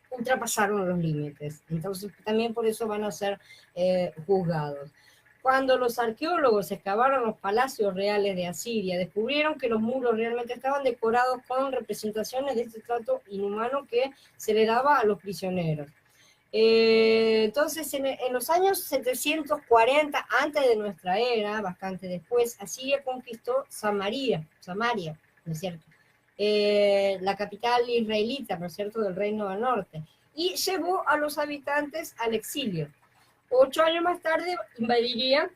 ultrapasaron los límites, entonces también por eso van a ser juzgados. Cuando los arqueólogos excavaron los palacios reales de Asiria, descubrieron que los muros realmente estaban decorados con representaciones de este trato inhumano que se le daba a los prisioneros. Entonces, en los años 740 antes de nuestra era, bastante después, Asiria conquistó Samaria, ¿no es cierto? La capital israelita, ¿no es cierto?, del Reino del Norte, y llevó a los habitantes al exilio. 8 años más tarde invadiría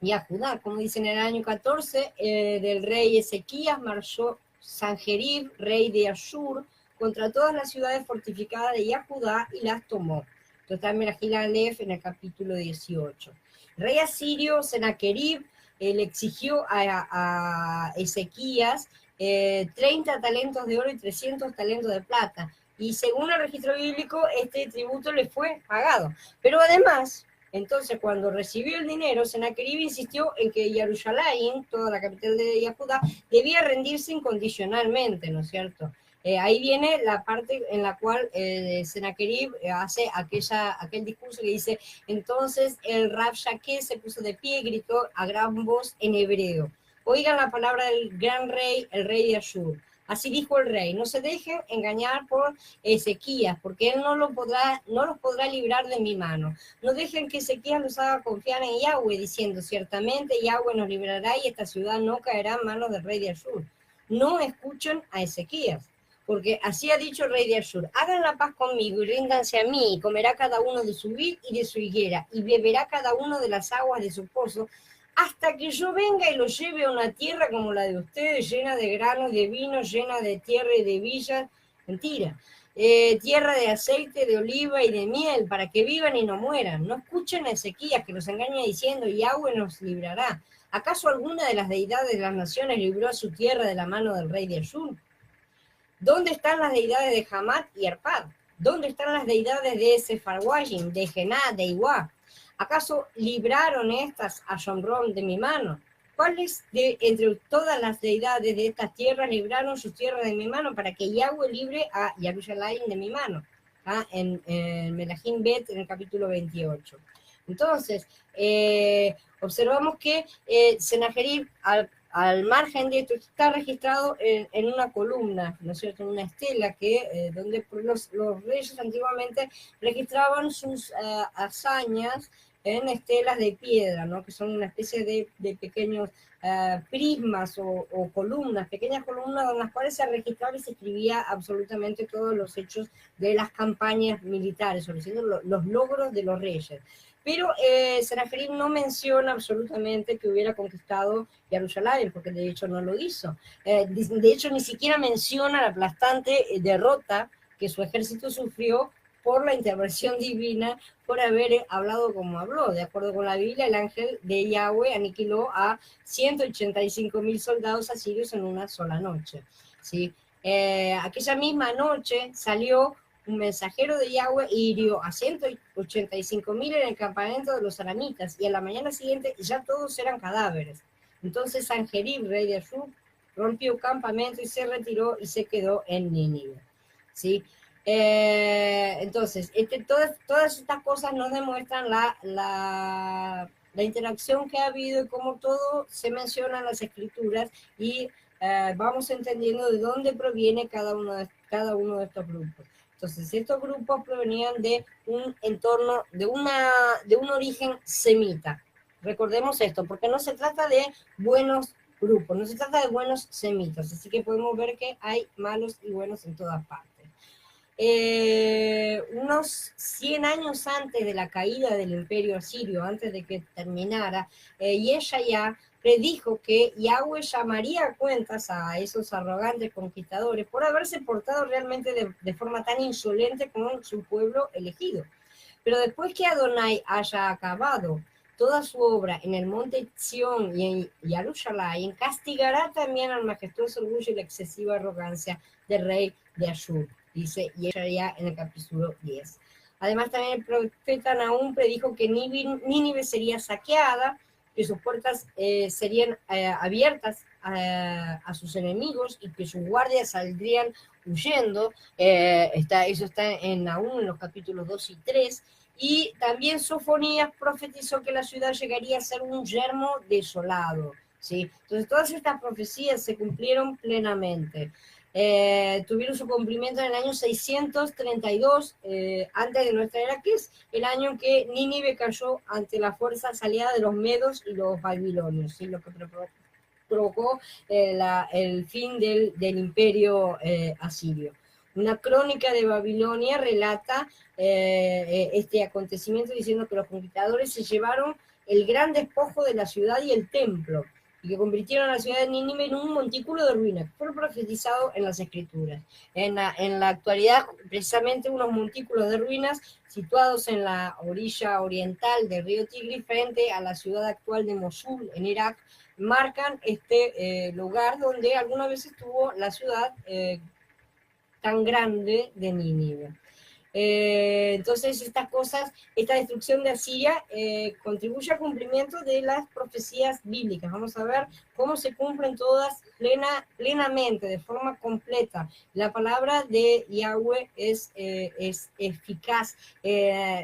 y a Judá, como dicen, en el año 14 del rey Ezequías marchó Sanjerib, rey de Ashur, contra todas las ciudades fortificadas de Yahudá y las tomó. Esto está en Merajil Aleph en el capítulo 18. El rey asirio Senaquerib le exigió a Ezequías 30 talentos de oro y 300 talentos de plata. Y según el registro bíblico, este tributo le fue pagado. Pero además, entonces, cuando recibió el dinero, Senaquerib insistió en que Jerusalén, toda la capital de Judá, debía rendirse incondicionalmente, ¿no es cierto? Ahí viene la parte en la cual Senaquerib hace aquel discurso que dice, entonces el Rab Shaké se puso de pie y gritó a gran voz en hebreo, oigan la palabra del gran rey, el rey de Ashur. Así dijo el rey, no se dejen engañar por Ezequías, porque él no los podrá librar de mi mano. No dejen que Ezequías los haga confiar en Yahweh, diciendo, ciertamente Yahweh nos librará y esta ciudad no caerá en manos del rey de Ashur. No escuchen a Ezequías, porque así ha dicho el rey de Ashur, hagan la paz conmigo y ríndanse a mí, y comerá cada uno de su vid y de su higuera, y beberá cada uno de las aguas de su pozo, hasta que yo venga y lo lleve a una tierra como la de ustedes, llena de granos, de vino, llena de tierra y de villas. Mentira. Tierra de aceite, de oliva y de miel, para que vivan y no mueran. No escuchen a Ezequías, que los engaña diciendo, Yahweh nos librará. ¿Acaso alguna de las deidades de las naciones libró a su tierra de la mano del rey de Ashur? ¿Dónde están las deidades de Hamat y Arpad? ¿Dónde están las deidades de Sefarwayim, de Gená, de Iwá? ¿Acaso libraron estas a Shomrón de mi mano? ¿Cuáles entre todas las deidades de estas tierras libraron sus tierras de mi mano para que Yahweh libre a Jerusalén de mi mano? En Melahim Bet, en el capítulo 28. Entonces, observamos que Senaquerib, al margen de esto, está registrado en una columna, ¿no es cierto?, en una estela donde los reyes antiguamente registraban sus hazañas en estelas de piedra, ¿no?, que son una especie de pequeños prismas o columnas, pequeñas columnas en las cuales se registraba y se escribía absolutamente todos los hechos de las campañas militares, o los logros de los reyes. Pero Senaquerib no menciona absolutamente que hubiera conquistado Jerusalén, porque de hecho no lo hizo. De hecho, ni siquiera menciona la aplastante derrota que su ejército sufrió por la intervención divina, por haber hablado como habló. De acuerdo con la Biblia, el ángel de Yahweh aniquiló a 185.000 soldados asirios en una sola noche, ¿sí? Aquella misma noche salió un mensajero de Yahweh y hirió a 185.000 en el campamento de los aramitas, y a la mañana siguiente ya todos eran cadáveres. Entonces Sanjerib, rey de Ashur, rompió campamento y se retiró y se quedó en Nínive, ¿sí? Entonces, todas estas cosas nos demuestran la interacción que ha habido y cómo todo se menciona en las escrituras, y vamos entendiendo de dónde proviene cada uno de estos grupos. Entonces, estos grupos provenían de un entorno, de un origen semita. Recordemos esto, porque no se trata de buenos grupos, no se trata de buenos semitas, así que podemos ver que hay malos y buenos en todas partes. Unos 100 años antes de la caída del imperio asirio, antes de que terminara, Yeshaya predijo que Yahweh llamaría a cuentas a esos arrogantes conquistadores por haberse portado realmente de forma tan insolente con su pueblo elegido. Pero después que Adonai haya acabado toda su obra en el monte Sión y en Jerusalén, castigará también al majestuoso orgullo y la excesiva arrogancia del rey de Ashur, dice Yeshaya en el capítulo 10. Además, también el profeta Nahum predijo que Nínive sería saqueada, que sus puertas serían abiertas a sus enemigos y que sus guardias saldrían huyendo. Eso está en Nahum, en los capítulos 2 y 3. Y también Sofonías profetizó que la ciudad llegaría a ser un yermo desolado, ¿sí? Entonces todas estas profecías se cumplieron plenamente. Tuvieron su cumplimiento en el año 632 antes de nuestra era, que es el año en que Nínive cayó ante la fuerza aliada de los medos y los babilonios, ¿sí? Lo que provocó el fin del imperio asirio. Una crónica de Babilonia relata este acontecimiento diciendo que los conquistadores se llevaron el gran despojo de la ciudad y el templo, y que convirtieron a la ciudad de Nínive en un montículo de ruinas, que fue profetizado en las escrituras. En la actualidad, precisamente unos montículos de ruinas situados en la orilla oriental del río Tigris, frente a la ciudad actual de Mosul, en Irak, marcan este lugar donde alguna vez estuvo la ciudad tan grande de Nínive. Entonces esta destrucción de Asiria contribuye al cumplimiento de las profecías bíblicas. Vamos a ver cómo se cumplen todas plenamente, de forma completa. La palabra de Yahweh es eficaz,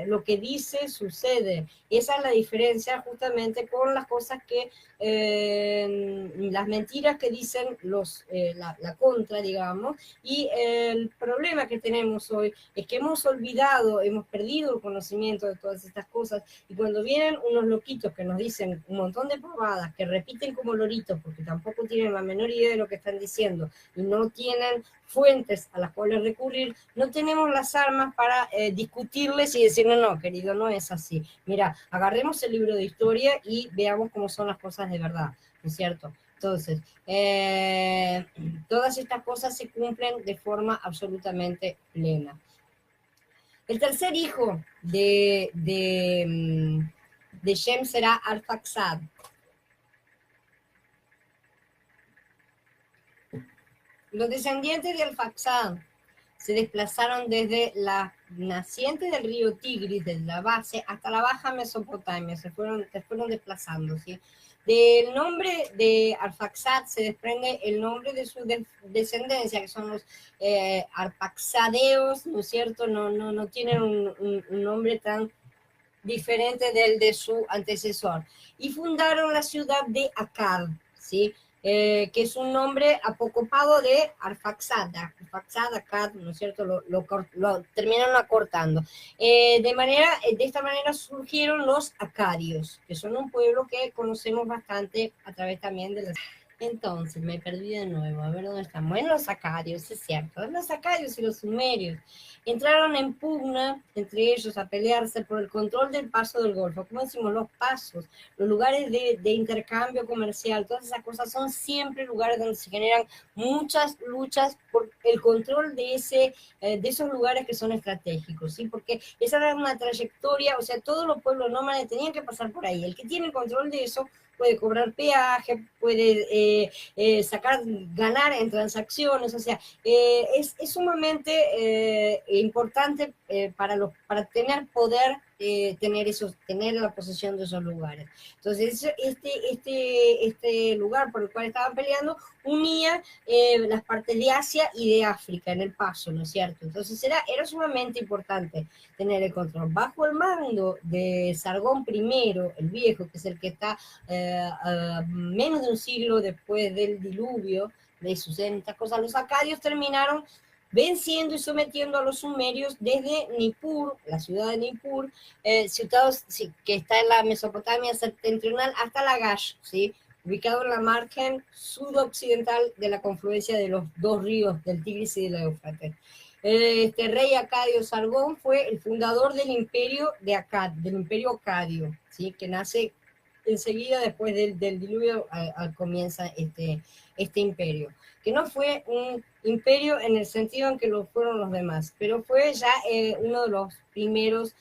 lo que dice sucede. Esa es la diferencia justamente con las cosas que, las mentiras que dicen la contra, digamos, y el problema que tenemos hoy es que hemos perdido el conocimiento de todas estas cosas, y cuando vienen unos loquitos que nos dicen un montón de pavadas, que repiten como loritos, porque tampoco tienen la menor idea de lo que están diciendo, y no tienen fuentes a las cuales recurrir, no tenemos las armas para discutirles y decir, no, querido, no es así. Mira, agarremos el libro de historia y veamos cómo son las cosas de verdad, ¿no es cierto? Entonces, todas estas cosas se cumplen de forma absolutamente plena. El tercer hijo de Shem será Arfaxad. Los descendientes de Arfaxad se desplazaron desde la naciente del río Tigris, desde la base, hasta la baja Mesopotamia. Se fueron desplazando, ¿sí? Del nombre de Arfaxad se desprende el nombre de su descendencia, que son los arpaxadeos, ¿no es cierto? No tienen un nombre tan diferente del de su antecesor. Y fundaron la ciudad de Akkad, ¿sí? Que es un nombre apocopado de Arfaxad, Akkad, ¿no es cierto? Lo terminaron acortando. De esta manera surgieron los acadios, que son un pueblo que conocemos bastante a través también de Entonces, me perdí de nuevo. A ver dónde estamos. En los acadios, es cierto. En los acadios y los sumerios entraron en pugna entre ellos a pelearse por el control del paso del Golfo. Como decimos, los pasos, los lugares de intercambio comercial, todas esas cosas son siempre lugares donde se generan muchas luchas por el control de esos lugares que son estratégicos, ¿sí? Porque esa era una trayectoria, o sea, todos los pueblos nómades tenían que pasar por ahí. El que tiene el control de eso puede cobrar peaje, puede ganar en transacciones, o sea, es sumamente importante para tener poder, tener la posesión de esos lugares. Entonces, este lugar por el cual estaban peleando unía las partes de Asia y de África en el paso, ¿no es cierto? Entonces era sumamente importante tener el control. Bajo el mando de Sargón I, el viejo, que es el que está menos de un siglo después del diluvio, le suceden estas cosas, los acadios terminaron venciendo y sometiendo a los sumerios desde Nippur, la ciudad de Nippur, que está en la Mesopotamia septentrional, hasta Lagash, ¿sí? Ubicado en la margen sudoccidental de la confluencia de los dos ríos, del Tigris y del Éufrates. Este rey Acadio Sargón fue el fundador del imperio del imperio acadio, ¿sí? Que nace enseguida después del diluvio comienza este imperio, que no fue un imperio en el sentido en que lo fueron los demás, pero fue ya uno de los primeros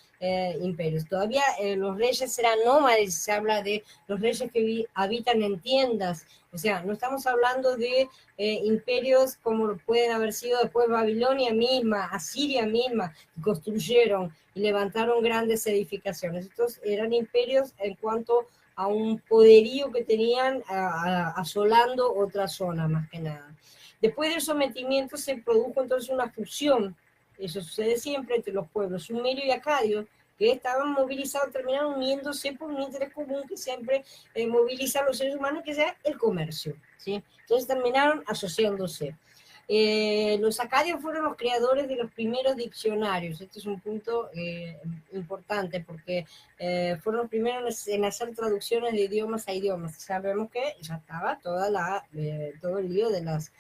imperios. Todavía los reyes eran nómades, se habla de los reyes que habitan en tiendas, o sea, no estamos hablando de imperios como pueden haber sido después Babilonia misma, Asiria misma, que construyeron y levantaron grandes edificaciones. Estos eran imperios en cuanto a un poderío que tenían asolando otra zona, más que nada. Después del sometimiento se produjo entonces una fusión, eso sucede siempre entre los pueblos sumerio y acadio, que estaban movilizados, terminaron uniéndose por un interés común que siempre moviliza a los seres humanos, que sea el comercio, ¿sí? Entonces terminaron asociándose. Los acadios fueron los creadores de los primeros diccionarios. Este es un punto importante porque fueron los primeros en hacer traducciones de idiomas a idiomas. Sabemos que ya estaba todo el lío de las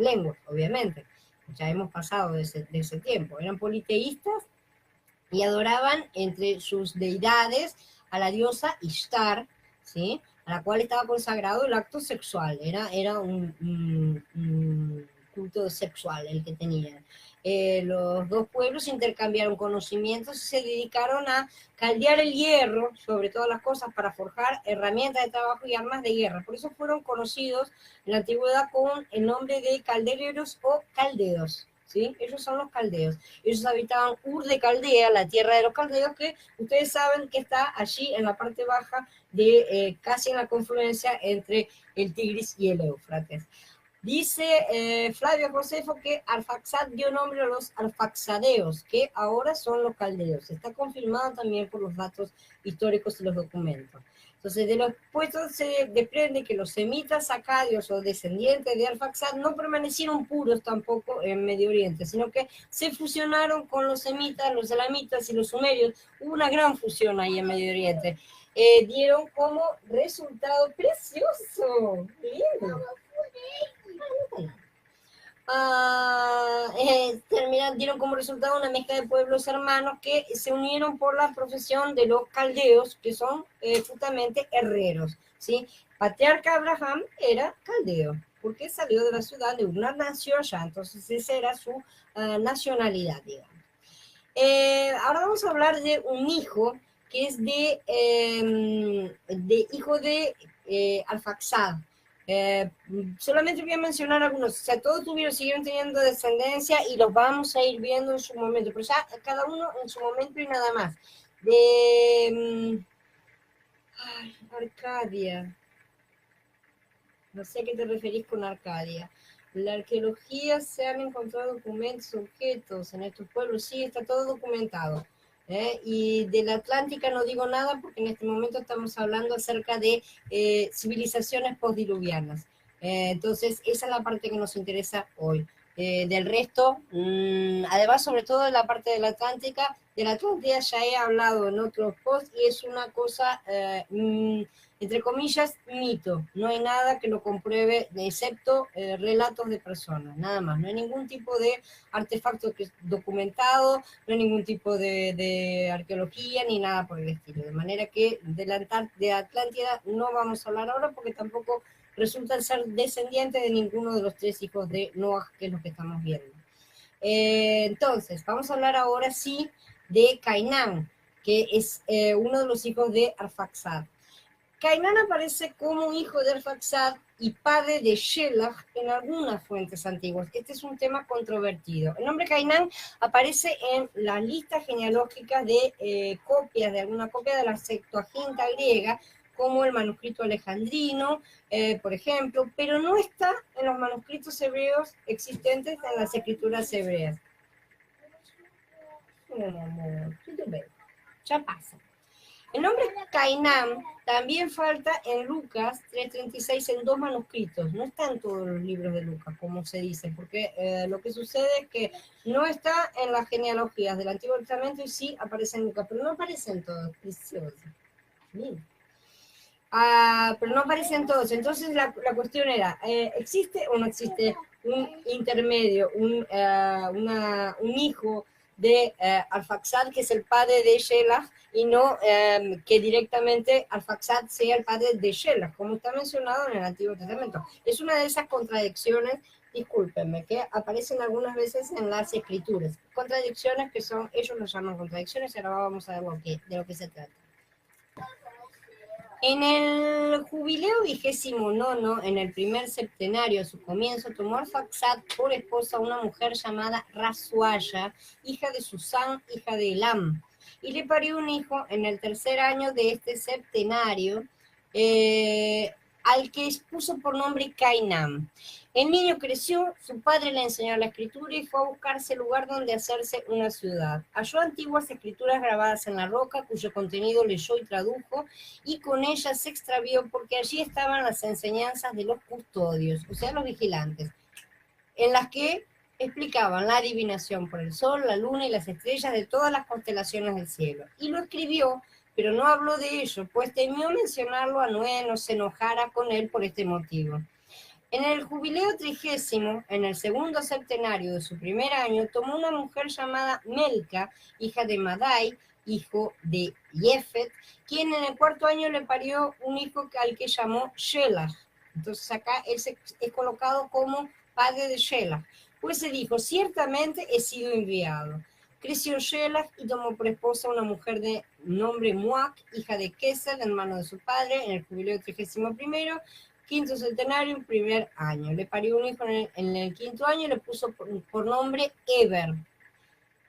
lenguas, obviamente. Ya hemos pasado de ese tiempo. Eran politeístas y adoraban entre sus deidades a la diosa Ishtar, ¿sí? A la cual estaba consagrado el acto sexual. Era un culto sexual el que tenían. Los dos pueblos intercambiaron conocimientos y se dedicaron a caldear el hierro, sobre todas las cosas, para forjar herramientas de trabajo y armas de guerra. Por eso fueron conocidos en la antigüedad con el nombre de caldereros o caldeos. ¿Sí? Ellos son los caldeos. Ellos habitaban Ur de Caldea, la tierra de los caldeos, que ustedes saben que está allí en la parte baja, casi en la confluencia entre el Tigris y el Éufrates. Dice Flavio Josefo que Arfaxad dio nombre a los arfaxadeos, que ahora son los caldeos. Está confirmado también por los datos históricos y los documentos. Entonces, de los puestos se desprende que los semitas acadios o descendientes de Arfaxad no permanecieron puros tampoco en Medio Oriente, sino que se fusionaron con los semitas, los elamitas y los sumerios. Hubo una gran fusión ahí en Medio Oriente. Dieron como resultado precioso, lindo. Dieron como resultado una mezcla de pueblos hermanos que se unieron por la profesión de los caldeos, que son justamente herreros, ¿sí? Patriarca Abraham era caldeo, porque salió de la ciudad de Ur, nació allá, entonces esa era su nacionalidad, digamos. Ahora vamos a hablar de un hijo que es hijo de Arfaxad. Solamente voy a mencionar algunos, o sea, todos siguieron teniendo descendencia y los vamos a ir viendo en su momento, pero ya cada uno en su momento y nada más. Arcadia, no sé a qué te referís con Arcadia. La arqueología se han encontrado documentos, objetos en estos pueblos, sí, está todo documentado. Y de la Atlántica no digo nada porque en este momento estamos hablando acerca de civilizaciones postdiluvianas. Entonces, esa es la parte que nos interesa hoy. Del resto, además, sobre todo de la parte de la Atlántica ya he hablado en otros posts y es una cosa entre comillas, mito. No hay nada que lo compruebe, excepto relatos de personas, nada más. No hay ningún tipo de artefacto documentado, no hay ningún tipo de arqueología ni nada por el estilo. De manera que de Atlántida no vamos a hablar ahora porque tampoco resulta ser descendiente de ninguno de los 3 hijos de Noah, que es lo que estamos viendo. Entonces, vamos a hablar ahora sí de Cainán, que es uno de los hijos de Arfaxad. Cainán aparece como hijo de Arfaxad y padre de Shelah en algunas fuentes antiguas. Este es un tema controvertido. El nombre Cainán aparece en las listas genealógicas de copias, de alguna copia de la Septuaginta griega, como el manuscrito alejandrino, por ejemplo, pero no está en los manuscritos hebreos existentes en las escrituras hebreas. Ya pasa. El nombre Cainán también falta en Lucas 3:36 en 2 manuscritos. No está en todos los libros de Lucas, como se dice, porque lo que sucede es que no está en las genealogías del Antiguo Testamento y sí aparece en Lucas, pero no aparece en todos. Precioso. Pero no aparecen todos. Entonces la cuestión era, ¿existe o no existe un intermedio, un hijo de Arfaxad, que es el padre de Shelah, y no que directamente Arfaxad sea el padre de Shelah, como está mencionado en el Antiguo Testamento? Es una de esas contradicciones, discúlpenme, que aparecen algunas veces en las escrituras. Contradicciones que son, ellos lo llaman contradicciones, y ahora vamos a ver de lo que se trata. En el jubileo 29, en el primer septenario, a su comienzo, tomó Arfaxad por esposa a una mujer llamada Rasuaya, hija de Susán, hija de Elam, y le parió un hijo en el tercer año de este septenario, al que puso por nombre Cainán. El niño creció, su padre le enseñó la escritura y fue a buscarse lugar donde hacerse una ciudad. Halló antiguas escrituras grabadas en la roca, cuyo contenido leyó y tradujo, y con ellas se extravió porque allí estaban las enseñanzas de los custodios, o sea, los vigilantes, en las que explicaban la adivinación por el sol, la luna y las estrellas de todas las constelaciones del cielo. Y lo escribió, pero no habló de ello, pues temió mencionarlo a Noé, no se enojara con él por este motivo. En el jubileo 30, en el segundo septenario de su primer año, tomó una mujer llamada Melca, hija de Madai, hijo de Jefet, quien en el cuarto año le parió un hijo al que llamó Shelah. Entonces acá él es colocado como padre de Shelah. Pues se dijo, ciertamente he sido enviado. Creció Shelah y tomó por esposa a una mujer de nombre Muac, hija de Kesed, hermano de su padre, en el jubileo 31, quinto centenario, primer año. Le parió un hijo en el quinto año y le puso por nombre Eber,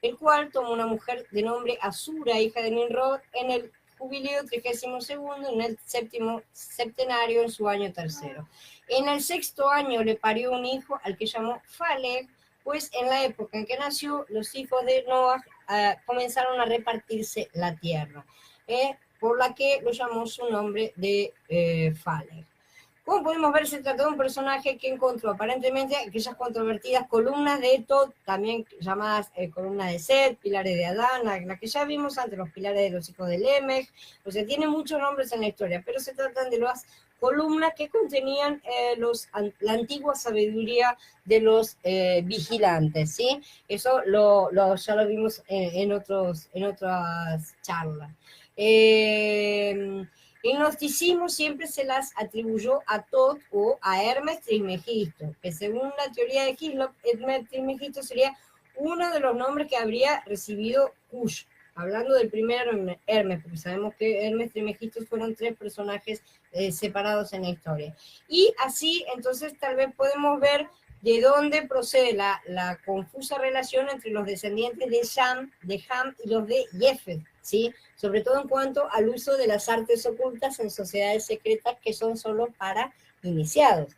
el cual tomó una mujer de nombre Asura, hija de Nimrod, en el jubileo 32, en el séptimo septenario, en su año tercero. En el sexto año le parió un hijo al que llamó Faleg, pues en la época en que nació, los hijos de Noah comenzaron a repartirse la tierra, por la que lo llamó su nombre de Faleg. Como podemos ver, se trató de un personaje que encontró aparentemente aquellas controvertidas columnas de Tot, también llamadas columnas de Set, pilares de Adán, la que ya vimos antes, los pilares de los hijos de Lemech. O sea, tiene muchos nombres en la historia, pero se tratan de las columnas que contenían la antigua sabiduría de los vigilantes, ¿sí? Eso ya lo vimos en otras charlas. El gnosticismo siempre se las atribuyó a Tot o a Hermes Trismegisto, que según la teoría de Hislop, Hermes Trismegisto sería uno de los nombres que habría recibido Cush, hablando del primer Hermes, porque sabemos que Hermes Trismegisto fueron 3 personajes separados en la historia. Y así, entonces, tal vez podemos ver de dónde procede la confusa relación entre los descendientes de Ham y los de Jefet, ¿sí? Sobre todo en cuanto al uso de las artes ocultas en sociedades secretas que son solo para iniciados.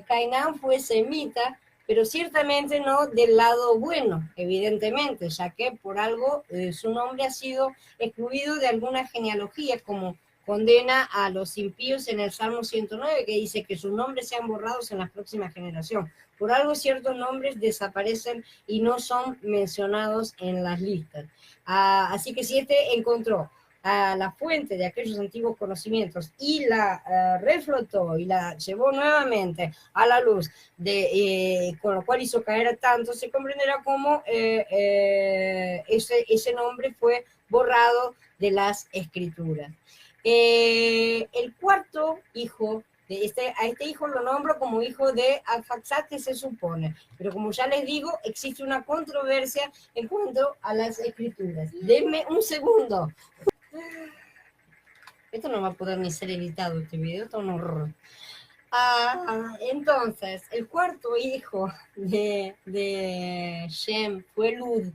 Cainán fue semita, pero ciertamente no del lado bueno, evidentemente, ya que por algo su nombre ha sido excluido de alguna genealogía, como condena a los impíos en el Salmo 109, que dice que sus nombres sean borrados en la próxima generación. Por algo ciertos nombres desaparecen y no son mencionados en las listas. Así que si encontró a la fuente de aquellos antiguos conocimientos y la reflotó y la llevó nuevamente a la luz, con lo cual hizo caer a tanto, se comprenderá cómo ese nombre fue borrado de las escrituras. El cuarto hijo, a este hijo lo nombro como hijo de Arfaxad, que se supone, pero como ya les digo, existe una controversia en cuanto a las escrituras. Denme un segundo. Esto no va a poder ni ser editado, este video, esto es un horror. Entonces, el cuarto hijo de Shem fue Lud.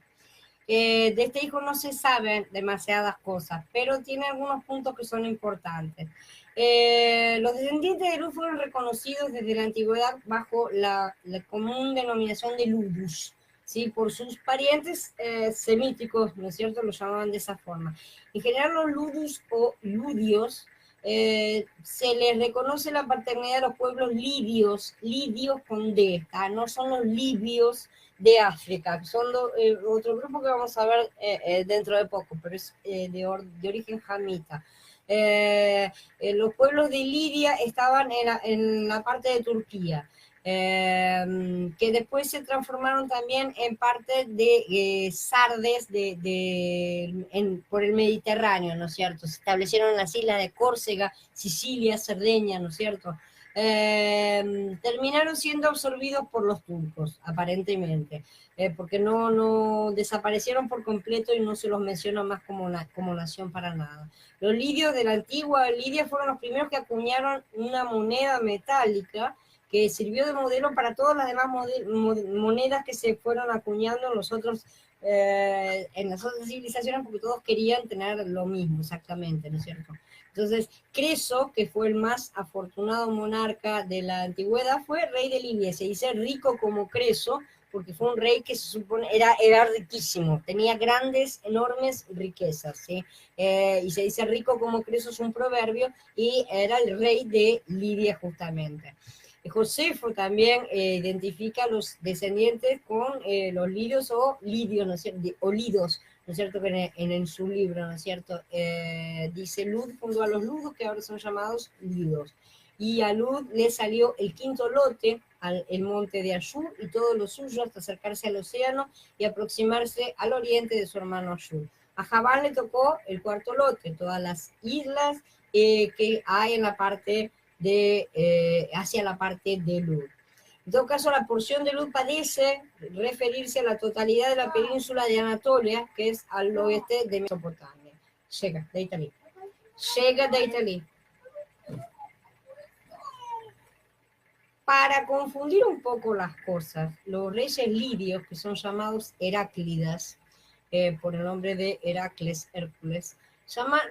De este hijo no se saben demasiadas cosas, pero tiene algunos puntos que son importantes. Los descendientes de Lud fueron reconocidos desde la antigüedad bajo la común denominación de Ludus, ¿sí? Por sus parientes semíticos, ¿no es cierto? Los llamaban de esa forma. En general, los Ludus o Ludios se les reconoce la paternidad de los pueblos lidios con D, no son los libios de África, son otro grupo que vamos a ver dentro de poco, pero es de origen jamita. Los pueblos de Lidia estaban en la parte de Turquía, que después se transformaron también en parte de Sardes por el Mediterráneo, ¿no es cierto? Se establecieron en las islas de Córcega, Sicilia, Cerdeña, ¿no es cierto? Terminaron siendo absorbidos por los turcos, aparentemente, porque no desaparecieron por completo y no se los menciona más como nación para nada. Los lidios de la antigua Lidia fueron los primeros que acuñaron una moneda metálica que sirvió de modelo para todas las demás monedas que se fueron acuñando en las otras civilizaciones, porque todos querían tener lo mismo exactamente, ¿no es cierto? Entonces, Creso, que fue el más afortunado monarca de la antigüedad, fue rey de Libia. Se dice rico como Creso, porque fue un rey que se supone era riquísimo, tenía grandes, enormes riquezas, ¿sí? Y se dice rico como Creso, es un proverbio, y era el rey de Libia justamente. Josefo también identifica a los descendientes con los lidios o lidios, ¿no es cierto? O lidos, ¿no es cierto? Que en su libro, ¿no es cierto? Dice Lud fundó a los ludos, que ahora son llamados lidos. Y a Lud le salió el quinto lote, el monte de Ashur, y todo lo suyo hasta acercarse al océano y aproximarse al oriente de su hermano Ashur. A Javán le tocó el cuarto lote, todas las islas que hay en la parte hacia la parte de Lud. En todo caso, la porción de Lud parece referirse a la totalidad de la península de Anatolia, que es al oeste de Mesopotamia. Llega de Italia. Llega de Italia. Para confundir un poco las cosas, los reyes lidios, que son llamados Heráclidas, por el nombre de Heracles, Hércules,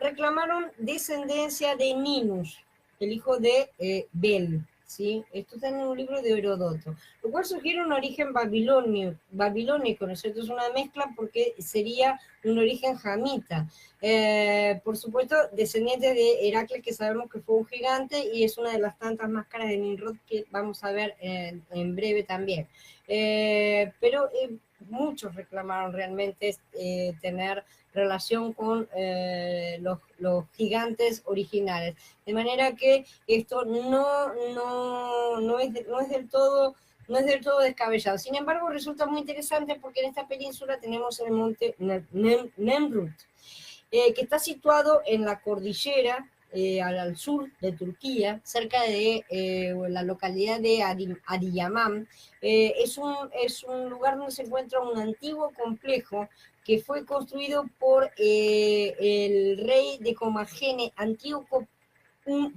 reclamaron descendencia de Ninus, el hijo de Bel, ¿sí? Esto está en un libro de Heródoto, lo cual sugiere un origen babilónico, ¿no es cierto? Es una mezcla porque sería un origen jamita. Por supuesto, descendientes de Heracles, que sabemos que fue un gigante y es una de las tantas máscaras de Nimrod que vamos a ver en breve también. Pero muchos reclamaron realmente tener relación con los gigantes originales. De manera que esto no es del todo descabellado. Sin embargo, resulta muy interesante porque en esta península tenemos el monte Nemrut, que está situado en la cordillera al sur de Turquía, cerca de la localidad de Adiyaman. Es un lugar donde se encuentra un antiguo complejo que fue construido por el rey de Comagene, Antíoco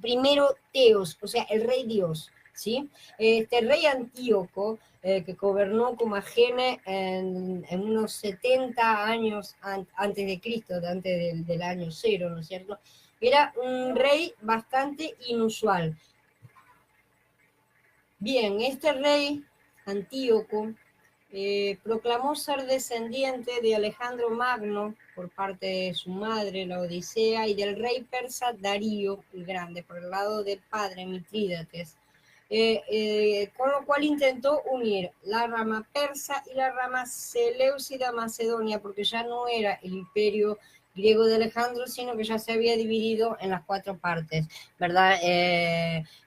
primero Teos, o sea, el rey Dios, ¿sí? Este rey Antíoco, que gobernó Comagene en unos 70 años antes de Cristo, antes del año 0, ¿no es cierto? Era un rey bastante inusual. Bien, este rey Antíoco proclamó ser descendiente de Alejandro Magno por parte de su madre, la Odisea, y del rey persa Darío el Grande, por el lado del padre Mitrídates, con lo cual intentó unir la rama persa y la rama seleucida macedonia, porque ya no era el imperio griego de Alejandro, sino que ya se había dividido en las 4 partes, ¿verdad?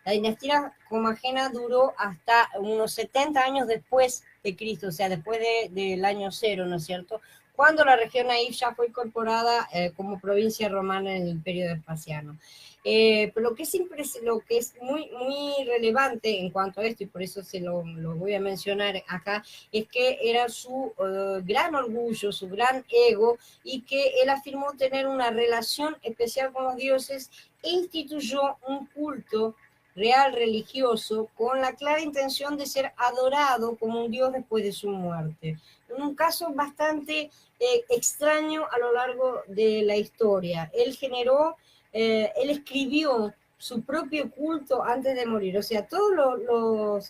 La dinastía comagena duró hasta unos 70 años después de Cristo, o sea, después del año 0, ¿no es cierto? Cuando la región Naif ya fue incorporada como provincia romana en el Imperio de Vespasiano. Pero lo que es muy relevante en cuanto a esto, y por eso lo voy a mencionar acá, es que era su gran orgullo, su gran ego, y que él afirmó tener una relación especial con los dioses e instituyó un culto real religioso con la clara intención de ser adorado como un dios después de su muerte. En un caso bastante extraño a lo largo de la historia. Él escribió su propio culto antes de morir. O sea, todos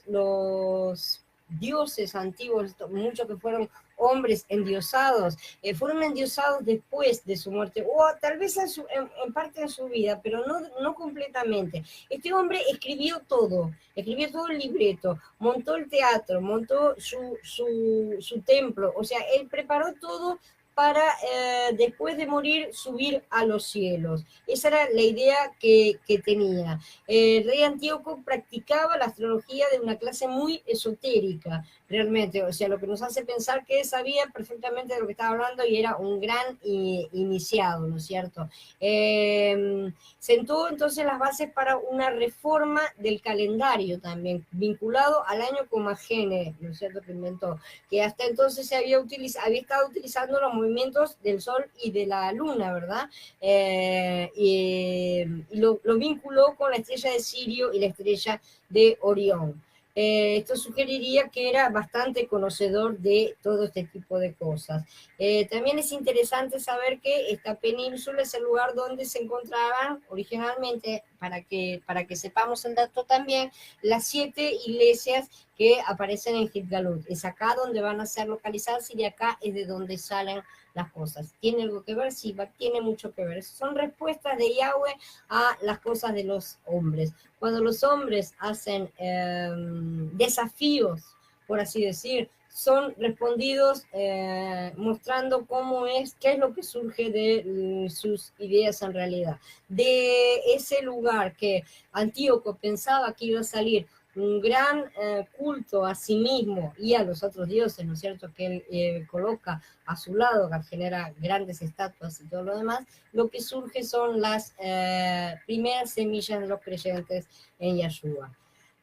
los dioses antiguos, muchos que fueron hombres endiosados, fueron endiosados después de su muerte, o tal vez en parte de su vida, pero no completamente. Este hombre escribió todo el libreto, montó el teatro, montó su templo, o sea, él preparó todo para después de morir subir a los cielos. Esa era la idea que tenía. El rey Antíoco practicaba la astrología de una clase muy esotérica, realmente, o sea, lo que nos hace pensar que sabía perfectamente de lo que estaba hablando y era un gran iniciado, ¿no es cierto? Sentó entonces las bases para una reforma del calendario también, vinculado al año Comagene, ¿no es cierto?, que inventó, que hasta entonces había estado utilizando los movimientos del Sol y de la Luna, ¿verdad? Y lo vinculó con la estrella de Sirio y la estrella de Orión. Esto sugeriría que era bastante conocedor de todo este tipo de cosas. También es interesante saber que esta península es el lugar donde se encontraban originalmente, para que sepamos el dato también, las 7 iglesias que aparecen en Gilgalud. Es acá donde van a ser localizadas y de acá es de donde salen las cosas. ¿Tiene algo que ver? Sí, tiene mucho que ver. Son respuestas de Yahweh a las cosas de los hombres. Cuando los hombres hacen desafíos, por así decir, son respondidos mostrando qué es lo que surge de sus ideas en realidad. De ese lugar que Antíoco pensaba que iba a salir un gran culto a sí mismo y a los otros dioses, ¿no es cierto?, que él coloca a su lado, que genera grandes estatuas y todo lo demás, lo que surge son las primeras semillas de los creyentes en Yahshua.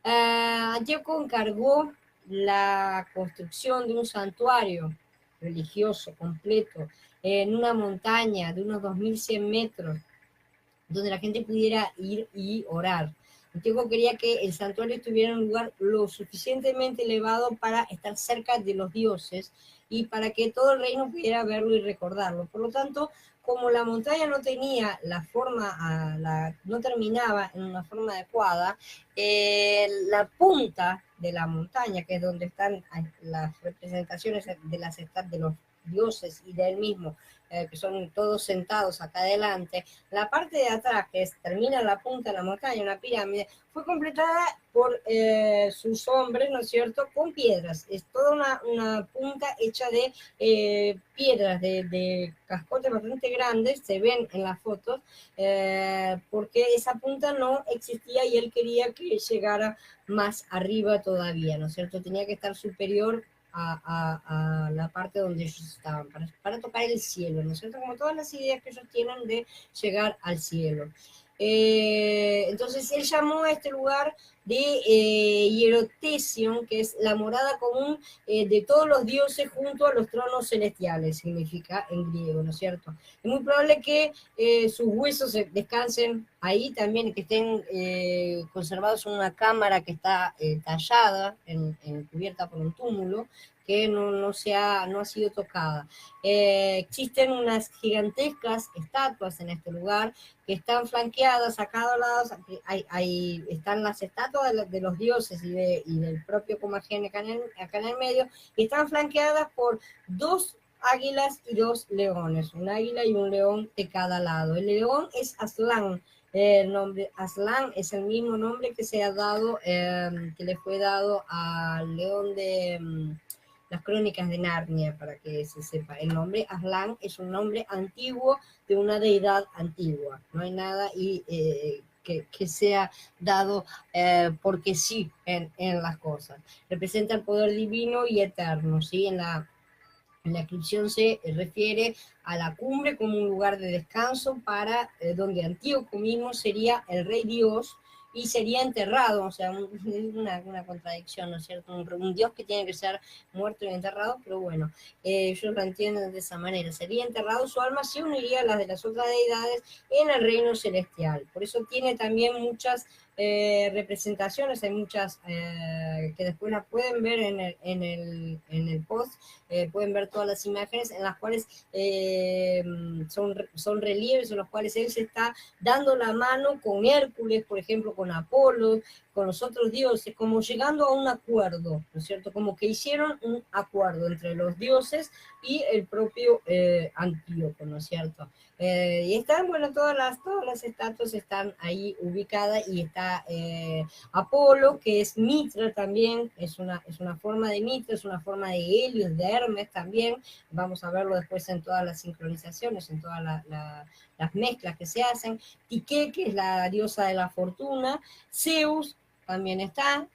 Antíoco encargó la construcción de un santuario religioso completo en una montaña de unos 2100 metros, donde la gente pudiera ir y orar. Antíoco quería que el santuario estuviera en un lugar lo suficientemente elevado para estar cerca de los dioses y para que todo el reino pudiera verlo y recordarlo. Por lo tanto, como la montaña no tenía no terminaba en una forma adecuada, la punta de la montaña, que es donde están las representaciones de los dioses y de él mismo, que son todos sentados acá adelante, la parte de atrás, termina en la punta de la montaña, una pirámide, fue completada por sus hombres, ¿no es cierto?, con piedras. Es toda una punta hecha de piedras, de cascotes bastante grandes, se ven en las fotos, porque esa punta no existía y él quería que llegara más arriba todavía, ¿no es cierto? Tenía que estar superior a la parte donde ellos estaban, para tocar el cielo, ¿no es cierto? Como todas las ideas que ellos tienen de llegar al cielo. Entonces él llamó a este lugar de Hierotesion, que es la morada común de todos los dioses junto a los tronos celestiales, significa en griego, ¿no es cierto? Es muy probable que sus huesos descansen ahí también, que estén conservados en una cámara que está tallada, cubierta por un túmulo, que no ha sido tocada. Existen unas gigantescas estatuas en este lugar que están flanqueadas a cada lado, están las estatuas de los dioses y del propio Comagene acá en el medio, y están flanqueadas por 2 águilas y 2 leones, un águila y un león de cada lado. El león es Aslan. El nombre Aslan es el mismo nombre que se ha dado, que le fue dado al león las crónicas de Narnia, para que se sepa. El nombre Aslan es un nombre antiguo de una deidad antigua. No hay nada que sea dado porque sí en las cosas. Representa el poder divino y eterno, ¿sí? En la inscripción se refiere a la cumbre como un lugar de descanso para donde Antíoco mismo sería el rey Dios y sería enterrado, o sea, una contradicción, ¿no es cierto? Un Dios que tiene que ser muerto y enterrado, pero bueno, ellos lo entienden de esa manera. Sería enterrado, su alma se uniría a las de las otras deidades en el reino celestial. Por eso tiene también muchas representaciones, hay muchas que después las pueden ver en el post, pueden ver todas las imágenes en las cuales son relieves, en los cuales él se está dando la mano con Hércules, por ejemplo, con Apolo, con los otros dioses, como llegando a un acuerdo, ¿no es cierto? Como que hicieron un acuerdo entre los dioses y el propio Antíoco, ¿no es cierto? Y están, bueno, todas las estatuas están ahí ubicadas y está Apolo, que es Mitra también, es una forma de Mitra, es una forma de Helios, de Hermes también, vamos a verlo después en todas las sincronizaciones, en todas las mezclas que se hacen. Tique, que es la diosa de la fortuna, Zeus también está,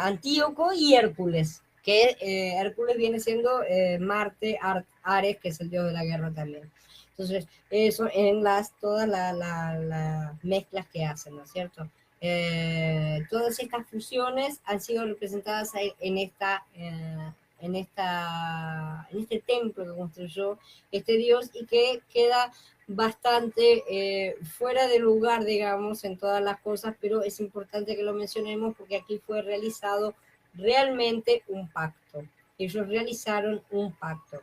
Antíoco y Hércules, que Hércules viene siendo Marte, Ares, que es el dios de la guerra también. Entonces, eso en todas las mezclas que hacen, ¿no es cierto? Todas estas fusiones han sido representadas en este templo que construyó este dios y que queda bastante fuera de lugar, digamos, en todas las cosas, pero es importante que lo mencionemos porque aquí fue realizado realmente un pacto. Ellos realizaron un pacto.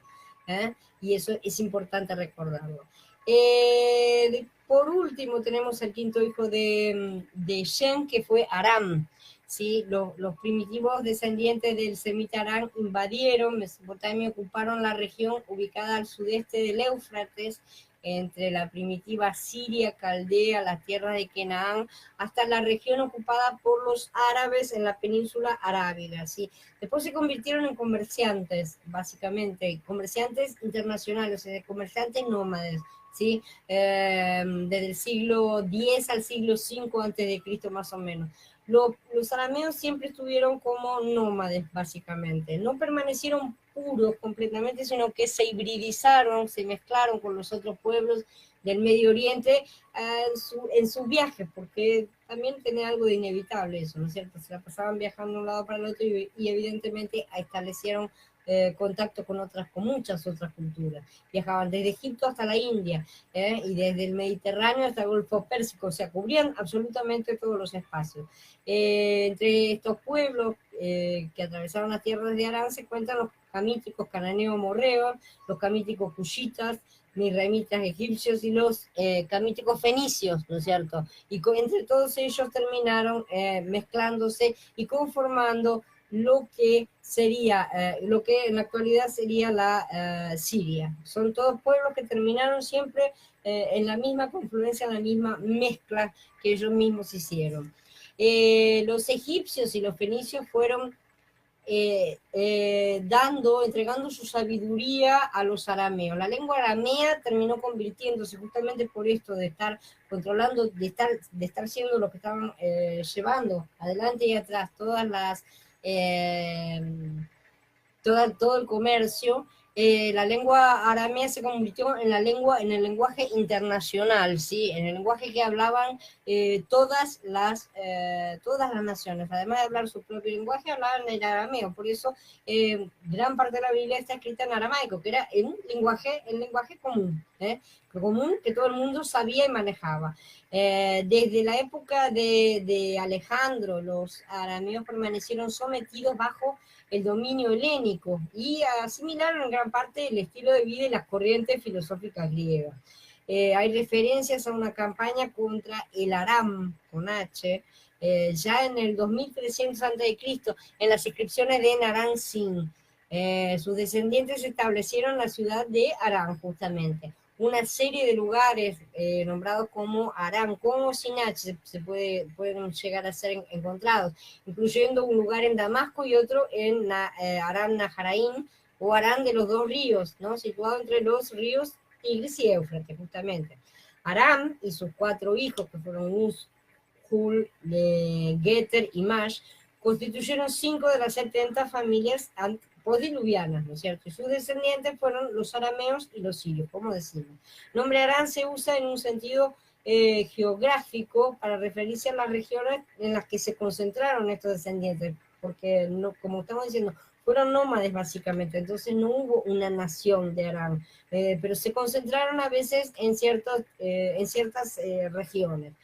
Y eso es importante recordarlo. Por último, tenemos el quinto hijo de Shem, que fue Aram. ¿Sí? Los primitivos descendientes del semita Aram invadieron Mesopotamia, ocuparon la región ubicada al sudeste del Éufrates, entre la primitiva Siria, Caldea, las tierras de Canaán, hasta la región ocupada por los árabes en la península arábiga, ¿sí? Después se convirtieron en comerciantes, básicamente, comerciantes internacionales, o sea, comerciantes nómades, ¿sí? Desde el siglo X al siglo V antes de Cristo más o menos. Los arameos siempre estuvieron como nómades, básicamente. No permanecieron puros completamente, sino que se hibridizaron, se mezclaron con los otros pueblos del Medio Oriente en sus viajes, porque también tenía algo de inevitable eso, ¿no es cierto? Se la pasaban viajando de un lado para el otro y evidentemente establecieron contacto con muchas otras culturas. Viajaban desde Egipto hasta la India y desde el Mediterráneo hasta el Golfo Pérsico, o sea, cubrían absolutamente todos los espacios. Entre estos pueblos que atravesaron las tierras de Arán se cuentan los camíticos cananeos morreos, los camíticos cushitas, misraimitas egipcios y los camíticos fenicios, ¿no es cierto? Y entre todos ellos terminaron mezclándose y conformando lo que sería, lo que en la actualidad sería la Siria. Son todos pueblos que terminaron siempre en la misma confluencia, en la misma mezcla que ellos mismos hicieron. Los egipcios y los fenicios fueron entregando su sabiduría a los arameos. La lengua aramea terminó convirtiéndose justamente por esto de estar controlando, de estar siendo lo que estaban llevando adelante y atrás todo el comercio. La lengua aramea se convirtió en el lenguaje internacional, ¿sí? En el lenguaje que hablaban todas las naciones. Además de hablar su propio lenguaje, hablaban el arameo. Por eso gran parte de la Biblia está escrita en aramaico, que era el lenguaje común, que todo el mundo sabía y manejaba. Desde la época de Alejandro, los arameos permanecieron sometidos bajo el dominio helénico y asimilaron en gran parte el estilo de vida y las corrientes filosóficas griegas. Hay referencias a una campaña contra el Aram, con H, ya en el 2300 a.C., en las inscripciones de Naram-Sin. Sus descendientes establecieron la ciudad de Aram, justamente. una serie de lugares nombrados como Aram, como Sinach, pueden llegar a ser encontrados, incluyendo un lugar en Damasco y otro en Aram Naharaim, o Aram de los dos ríos, ¿no? Situado entre los ríos Tigris y Éufrates, justamente. Aram y sus 4 hijos, que fueron Uz, Hul, Geter y Mash, constituyeron 5 de las 70 familias postdiluvianas, ¿no es cierto? Y sus descendientes fueron los arameos y los sirios, como decimos. El nombre Aram se usa en un sentido geográfico para referirse a las regiones en las que se concentraron estos descendientes, porque, no, como estamos diciendo, fueron nómades básicamente, entonces no hubo una nación de Aram, pero se concentraron a veces en ciertas regiones.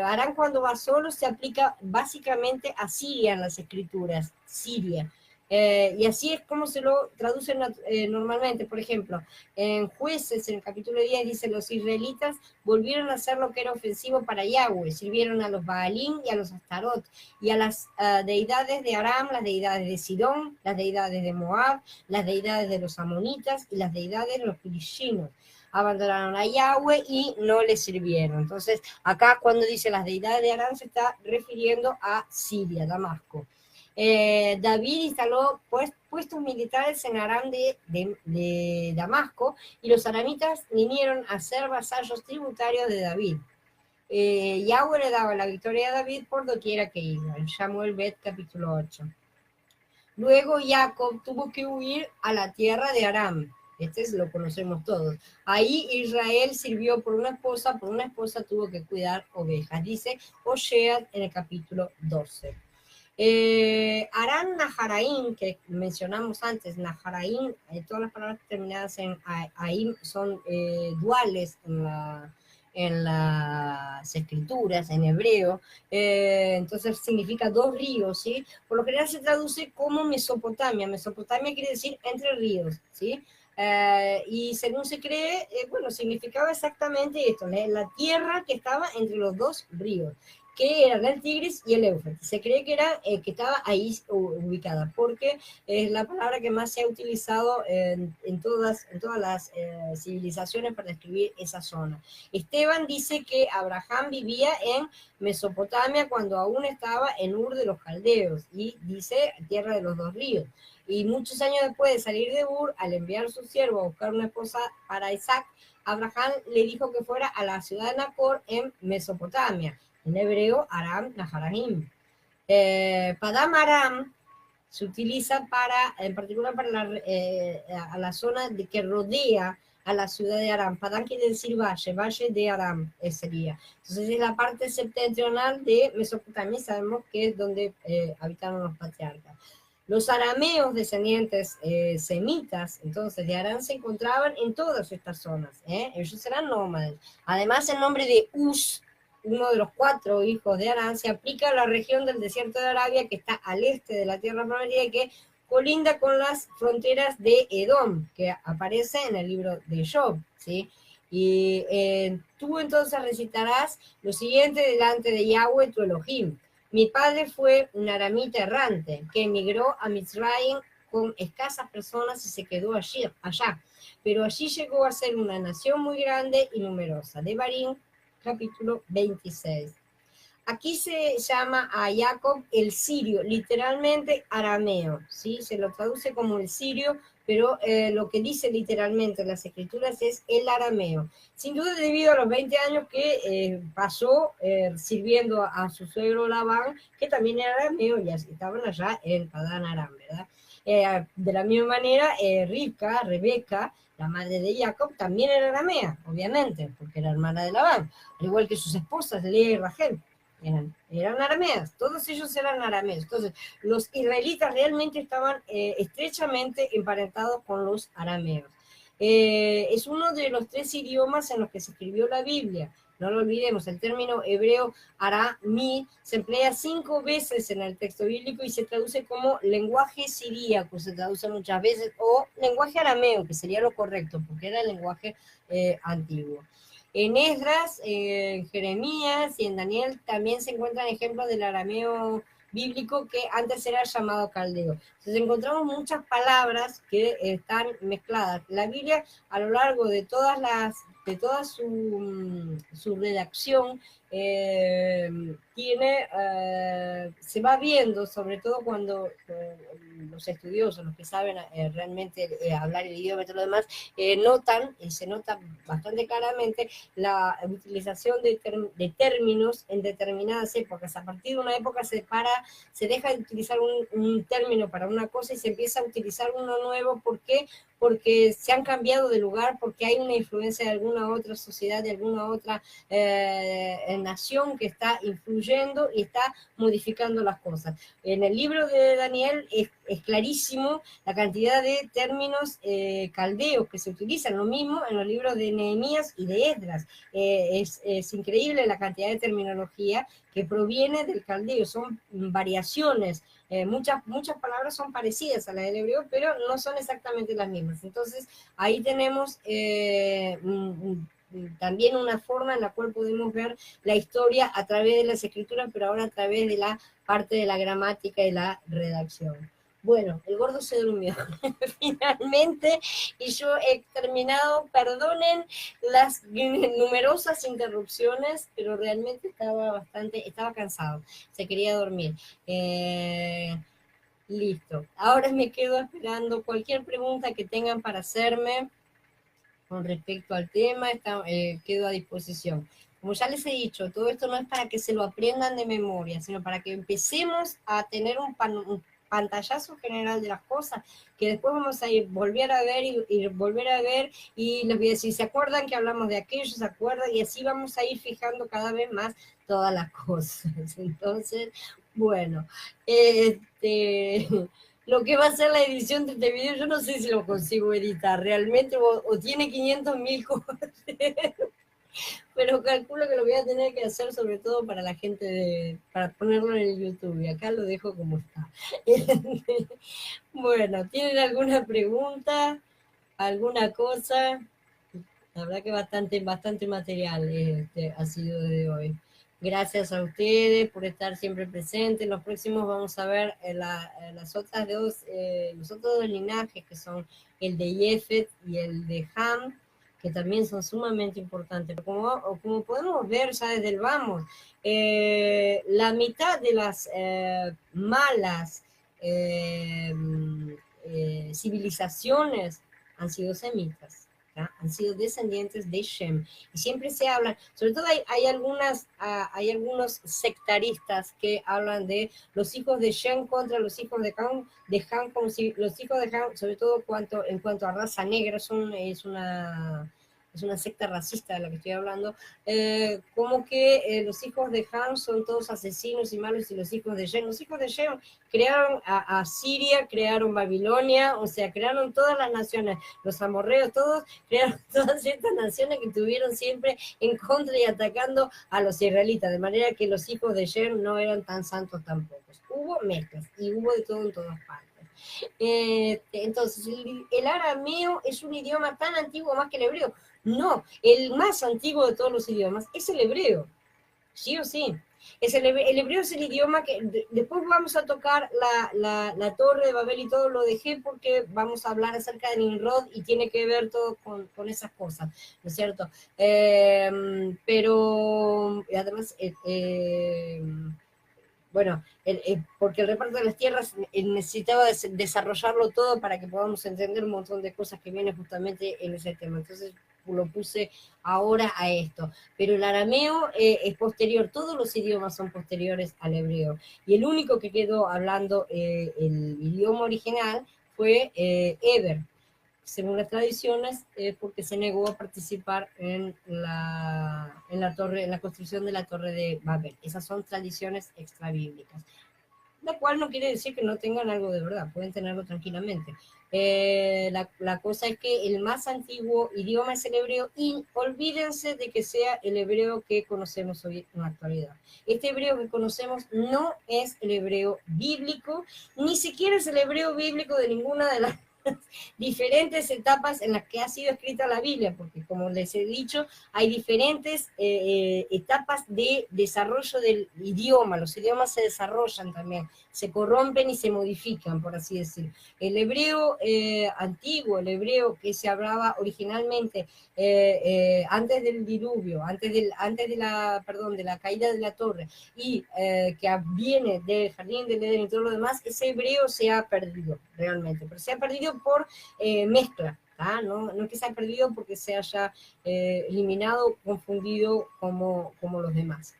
Aram, cuando va solo, se aplica básicamente a Siria en las escrituras, Siria. Y así es como se lo traducen normalmente. Por ejemplo, en Jueces, en el capítulo 10, dice: los israelitas volvieron a hacer lo que era ofensivo para Yahweh, sirvieron a los Baalín y a los Astarot, y a las deidades de Aram, las deidades de Sidón, las deidades de Moab, las deidades de los amonitas y las deidades de los filistíes. Abandonaron a Yahweh y no le sirvieron. Entonces, acá cuando dice las deidades de Aram, se está refiriendo a Siria, Damasco. David instaló puestos militares en Aram de Damasco, y los aramitas vinieron a ser vasallos tributarios de David. Yahweh le daba la victoria a David por doquiera que iba, en Samuel Bet capítulo 8. Luego Jacob tuvo que huir a la tierra de Aram. Lo conocemos todos. Ahí Israel sirvió por una esposa tuvo que cuidar ovejas. Dice Osea en el capítulo 12. Aram Naharaim, que mencionamos antes, Naharaim, todas las palabras terminadas en Aim son duales en las escrituras, en hebreo, entonces significa 2 ríos, ¿sí? Por lo general se traduce como Mesopotamia. Mesopotamia quiere decir entre ríos, ¿sí? Y según se cree, bueno, significaba exactamente esto, la tierra que estaba entre los 2 ríos, que eran el Tigris y el Éufrates. Se cree que estaba ahí ubicada, porque es la palabra que más se ha utilizado en todas las civilizaciones para describir esa zona. Esteban dice que Abraham vivía en Mesopotamia cuando aún estaba en Ur de los Caldeos, y dice tierra de los 2 ríos. Y muchos años después de salir de Ur, al enviar a su siervo a buscar una esposa para Isaac, Abraham le dijo que fuera a la ciudad de Nacor en Mesopotamia, en hebreo Aram Naharaim. Padam Aram se utiliza en particular para la zona que rodea a la ciudad de Aram. Padam quiere decir valle de Aram sería. Entonces es la parte septentrional de Mesopotamia, sabemos que es donde habitaron los patriarcas. Los arameos descendientes semitas, entonces, de Aram, se encontraban en todas estas zonas. Ellos eran nómades. Además, el nombre de Uz, uno de los 4 hijos de Aram, se aplica a la región del desierto de Arabia, que está al este de la tierra prometida y que colinda con las fronteras de Edom, que aparece en el libro de Job, ¿sí? Y tú entonces recitarás lo siguiente delante de Yahweh tu Elohim: mi padre fue un aramita errante que emigró a Mizraim con escasas personas y se quedó allá. Pero allí llegó a ser una nación muy grande y numerosa. Devarim, capítulo 26. Aquí se llama a Jacob el sirio, literalmente arameo, ¿sí? Se lo traduce como el sirio, pero lo que dice literalmente en las escrituras es el arameo. Sin duda debido a los 20 años que pasó sirviendo a su suegro Labán, que también era arameo, y estaban allá en Padán Aram, ¿verdad? De la misma manera, Rebeca, la madre de Jacob, también era aramea, obviamente, porque era hermana de Labán, al igual que sus esposas, Lea y Rachel. Eran arameas, todos ellos eran arameos. Entonces, los israelitas realmente estaban estrechamente emparentados con los arameos. Es uno de los 3 idiomas en los que se escribió la Biblia. No lo olvidemos, el término hebreo aramí se emplea 5 veces en el texto bíblico y se traduce como lenguaje siríaco, se traduce muchas veces, o lenguaje arameo, que sería lo correcto, porque era el lenguaje antiguo. En Esdras, en Jeremías y en Daniel también se encuentran ejemplos del arameo bíblico que antes era llamado caldeo. Entonces encontramos muchas palabras que están mezcladas. La Biblia, a lo largo de toda su redacción, se va viendo, sobre todo cuando los estudiosos, los que saben realmente hablar el idioma y todo lo demás, se nota bastante claramente la utilización de términos en determinadas épocas. A partir de una época se deja de utilizar un término para una cosa y se empieza a utilizar uno nuevo. ¿Por qué? Porque se han cambiado de lugar, porque hay una influencia de alguna otra sociedad, de alguna otra nación que está influyendo y está modificando las cosas. En el libro de Daniel es clarísimo la cantidad de términos caldeos que se utilizan, lo mismo en los libros de Nehemías y de Esdras. Es increíble la cantidad de terminología que proviene del caldeo, son variaciones. Muchas palabras son parecidas a las del hebreo, pero no son exactamente las mismas. Entonces, ahí tenemos también una forma en la cual podemos ver la historia a través de las escrituras, pero ahora a través de la parte de la gramática y la redacción. Bueno, el gordo se durmió finalmente y yo he terminado. Perdonen las numerosas interrupciones, pero realmente estaba cansado, se quería dormir. Listo, ahora me quedo esperando cualquier pregunta que tengan para hacerme con respecto al tema, quedo a disposición. Como ya les he dicho, todo esto no es para que se lo aprendan de memoria, sino para que empecemos a tener un pantallazo general de las cosas, que después vamos a volver a ver y volver a ver, y les voy a decir, ¿se acuerdan que hablamos de aquello? ¿Se acuerdan? Y así vamos a ir fijando cada vez más todas las cosas. Entonces, bueno, lo que va a ser la edición de este video, yo no sé si lo consigo editar realmente, o tiene 500.000 cosas, pero calculo que lo voy a tener que hacer sobre todo para la gente, para ponerlo en el YouTube, y acá lo dejo como está. Bueno, ¿tienen alguna pregunta? ¿Alguna cosa? La verdad que bastante material ha sido de hoy. Gracias a ustedes por estar siempre presentes. En los próximos vamos a ver los otros dos linajes, que son el de Yefet y el de Ham, que también son sumamente importantes. Como podemos ver ya desde el vamos, la mitad de las malas civilizaciones han sido semitas. Han sido descendientes de Shem. Y siempre se habla, sobre todo hay algunos sectaristas que hablan de los hijos de Shem contra los hijos de Ham, como si los hijos de Ham, sobre todo en cuanto a raza negra, es una secta racista de la que estoy hablando, como que los hijos de Ham son todos asesinos y malos, y los hijos de Shem crearon a Siria, crearon Babilonia, o sea, crearon todas las naciones, los amorreos, todos crearon todas estas naciones que estuvieron siempre en contra y atacando a los israelitas, de manera que los hijos de Shem no eran tan santos tampoco. Hubo mezclas y hubo de todo en todas partes. Entonces, el arameo es un idioma tan antiguo más que el hebreo. No, el más antiguo de todos los idiomas es el hebreo, sí o sí. El hebreo es el idioma que después vamos a tocar la Torre de Babel y todo. Lo dejé porque vamos a hablar acerca de Nimrod y tiene que ver todo con esas cosas, ¿no es cierto? Pero además, bueno, porque el reparto de las tierras necesitaba desarrollarlo todo para que podamos entender un montón de cosas que vienen justamente en ese tema. Entonces lo puse ahora a esto. Pero el arameo es posterior, todos los idiomas son posteriores al hebreo. Y el único que quedó hablando el idioma original fue Eber, según las tradiciones, porque se negó a participar en la construcción de la Torre de Babel. Esas son tradiciones extrabíblicas, la cual no quiere decir que no tengan algo de verdad, pueden tenerlo tranquilamente. La cosa es que el más antiguo idioma es el hebreo, y olvídense de que sea el hebreo que conocemos hoy en la actualidad. Este hebreo que conocemos no es el hebreo bíblico, ni siquiera es el hebreo bíblico de ninguna de las diferentes etapas en las que ha sido escrita la Biblia, porque como les he dicho, hay diferentes etapas de desarrollo del idioma. Los idiomas se desarrollan también, se corrompen y se modifican, por así decir. El hebreo antiguo, el hebreo que se hablaba originalmente antes del diluvio, antes de la caída de la torre, y que viene del jardín del Edén y todo lo demás, ese hebreo se ha perdido realmente, pero se ha perdido por mezcla. No es que se ha perdido porque se haya eliminado, confundido como los demás.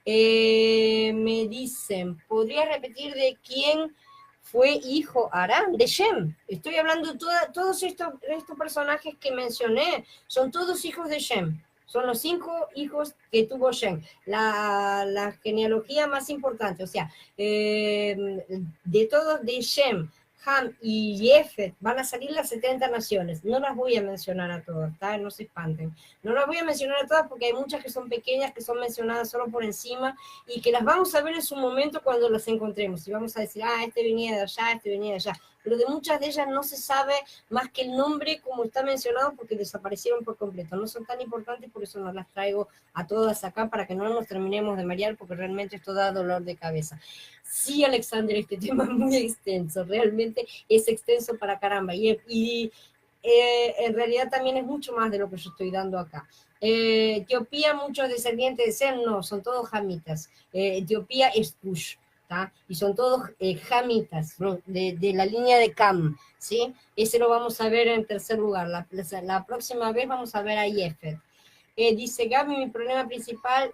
Me dicen, ¿podría repetir de quién fue hijo Arán? De Shem. Estoy hablando de todos estos personajes que mencioné, son todos hijos de Shem. Son los 5 hijos que tuvo Shem. La genealogía más importante, o sea, de todos de Shem, Ham y Jefet van a salir las 70 naciones. No las voy a mencionar a todas, no se espanten. No las voy a mencionar a todas porque hay muchas que son pequeñas, que son mencionadas solo por encima y que las vamos a ver en su momento cuando las encontremos. Y vamos a decir, este venía de allá, este venía de allá. Pero de muchas de ellas no se sabe más que el nombre como está mencionado porque desaparecieron por completo. No son tan importantes, por eso no las traigo a todas acá para que no nos terminemos de marear porque realmente esto da dolor de cabeza. Sí, Alexander, este tema es muy extenso, realmente es extenso para caramba, y en realidad también es mucho más de lo que yo estoy dando acá. Etiopía, muchos descendientes de Sem, no, son todos jamitas. Etiopía es Cush, y son todos jamitas, ¿no? de la línea de Cam, ¿sí? Ese lo vamos a ver en tercer lugar. La próxima vez vamos a ver a Jefet. Dice Gaby, mi problema principal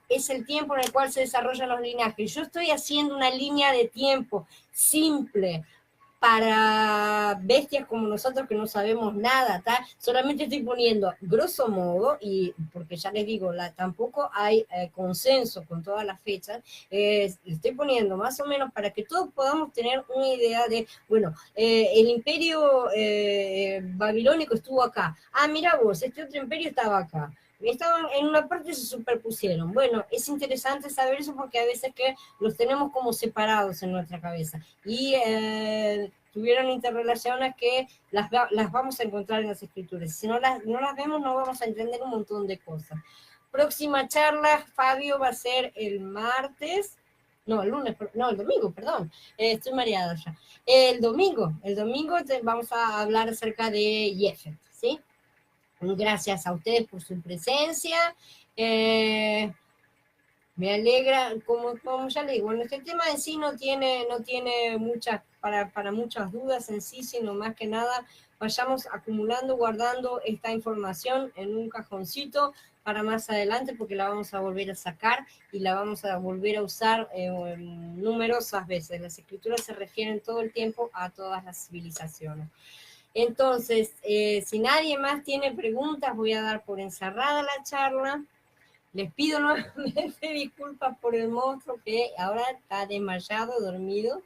es el tiempo en el cual se desarrollan los linajes. Yo estoy haciendo una línea de tiempo simple para bestias como nosotros que no sabemos nada, solamente estoy poniendo grosso modo, y porque ya les digo, tampoco hay consenso con todas las fechas, estoy poniendo más o menos para que todos podamos tener una idea de, bueno, el imperio babilónico estuvo acá, mira vos, este otro imperio estaba acá, estaban en una parte, se superpusieron. Bueno, es interesante saber eso porque a veces que los tenemos como separados en nuestra cabeza y tuvieron interrelaciones que las vamos a encontrar en las escrituras. Si no las vemos, no vamos a entender un montón de cosas. Próxima charla, Fabio, va a ser el martes. No, el domingo, perdón. Estoy mareada ya. El domingo vamos a hablar acerca de Jefet, ¿sí? Gracias a ustedes por su presencia. Me alegra, como ya le digo, bueno, este tema en sí no tiene muchas, para muchas dudas en sí, sino más que nada vayamos acumulando, guardando esta información en un cajoncito para más adelante, porque la vamos a volver a sacar y la vamos a volver a usar numerosas veces. Las escrituras se refieren todo el tiempo a todas las civilizaciones. Entonces, si nadie más tiene preguntas, voy a dar por encerrada la charla. Les pido nuevamente disculpas por el monstruo que ahora está desmayado, dormido.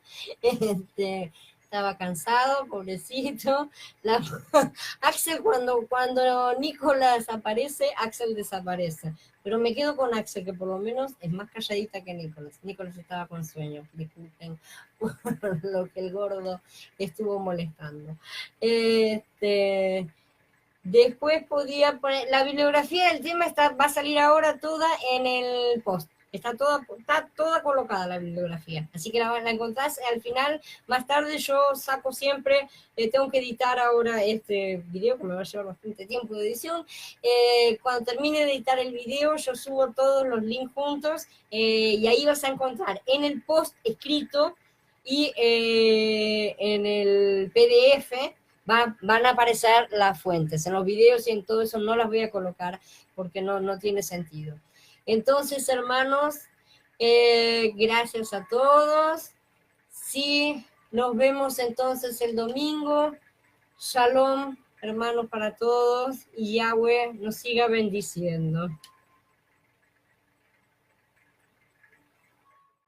Estaba cansado, pobrecito. Axel, cuando Nicolás aparece, Axel desaparece. Pero me quedo con Axel, que por lo menos es más calladita que Nicolás. Nicolás estaba con sueño, disculpen por lo que el gordo estuvo molestando. Después podía poner, la bibliografía del tema va a salir ahora toda en el post. Está toda colocada la bibliografía. Así que la encontrás al final. Más tarde yo saco siempre, tengo que editar ahora este video, que me va a llevar bastante tiempo de edición. Cuando termine de editar el video, yo subo todos los links juntos y ahí vas a encontrar en el post escrito y en el PDF van a aparecer las fuentes. En los videos y en todo eso no las voy a colocar porque no tiene sentido. Entonces, hermanos, gracias a todos. Sí, nos vemos entonces el domingo. Shalom, hermanos, para todos. Y Yahweh nos siga bendiciendo.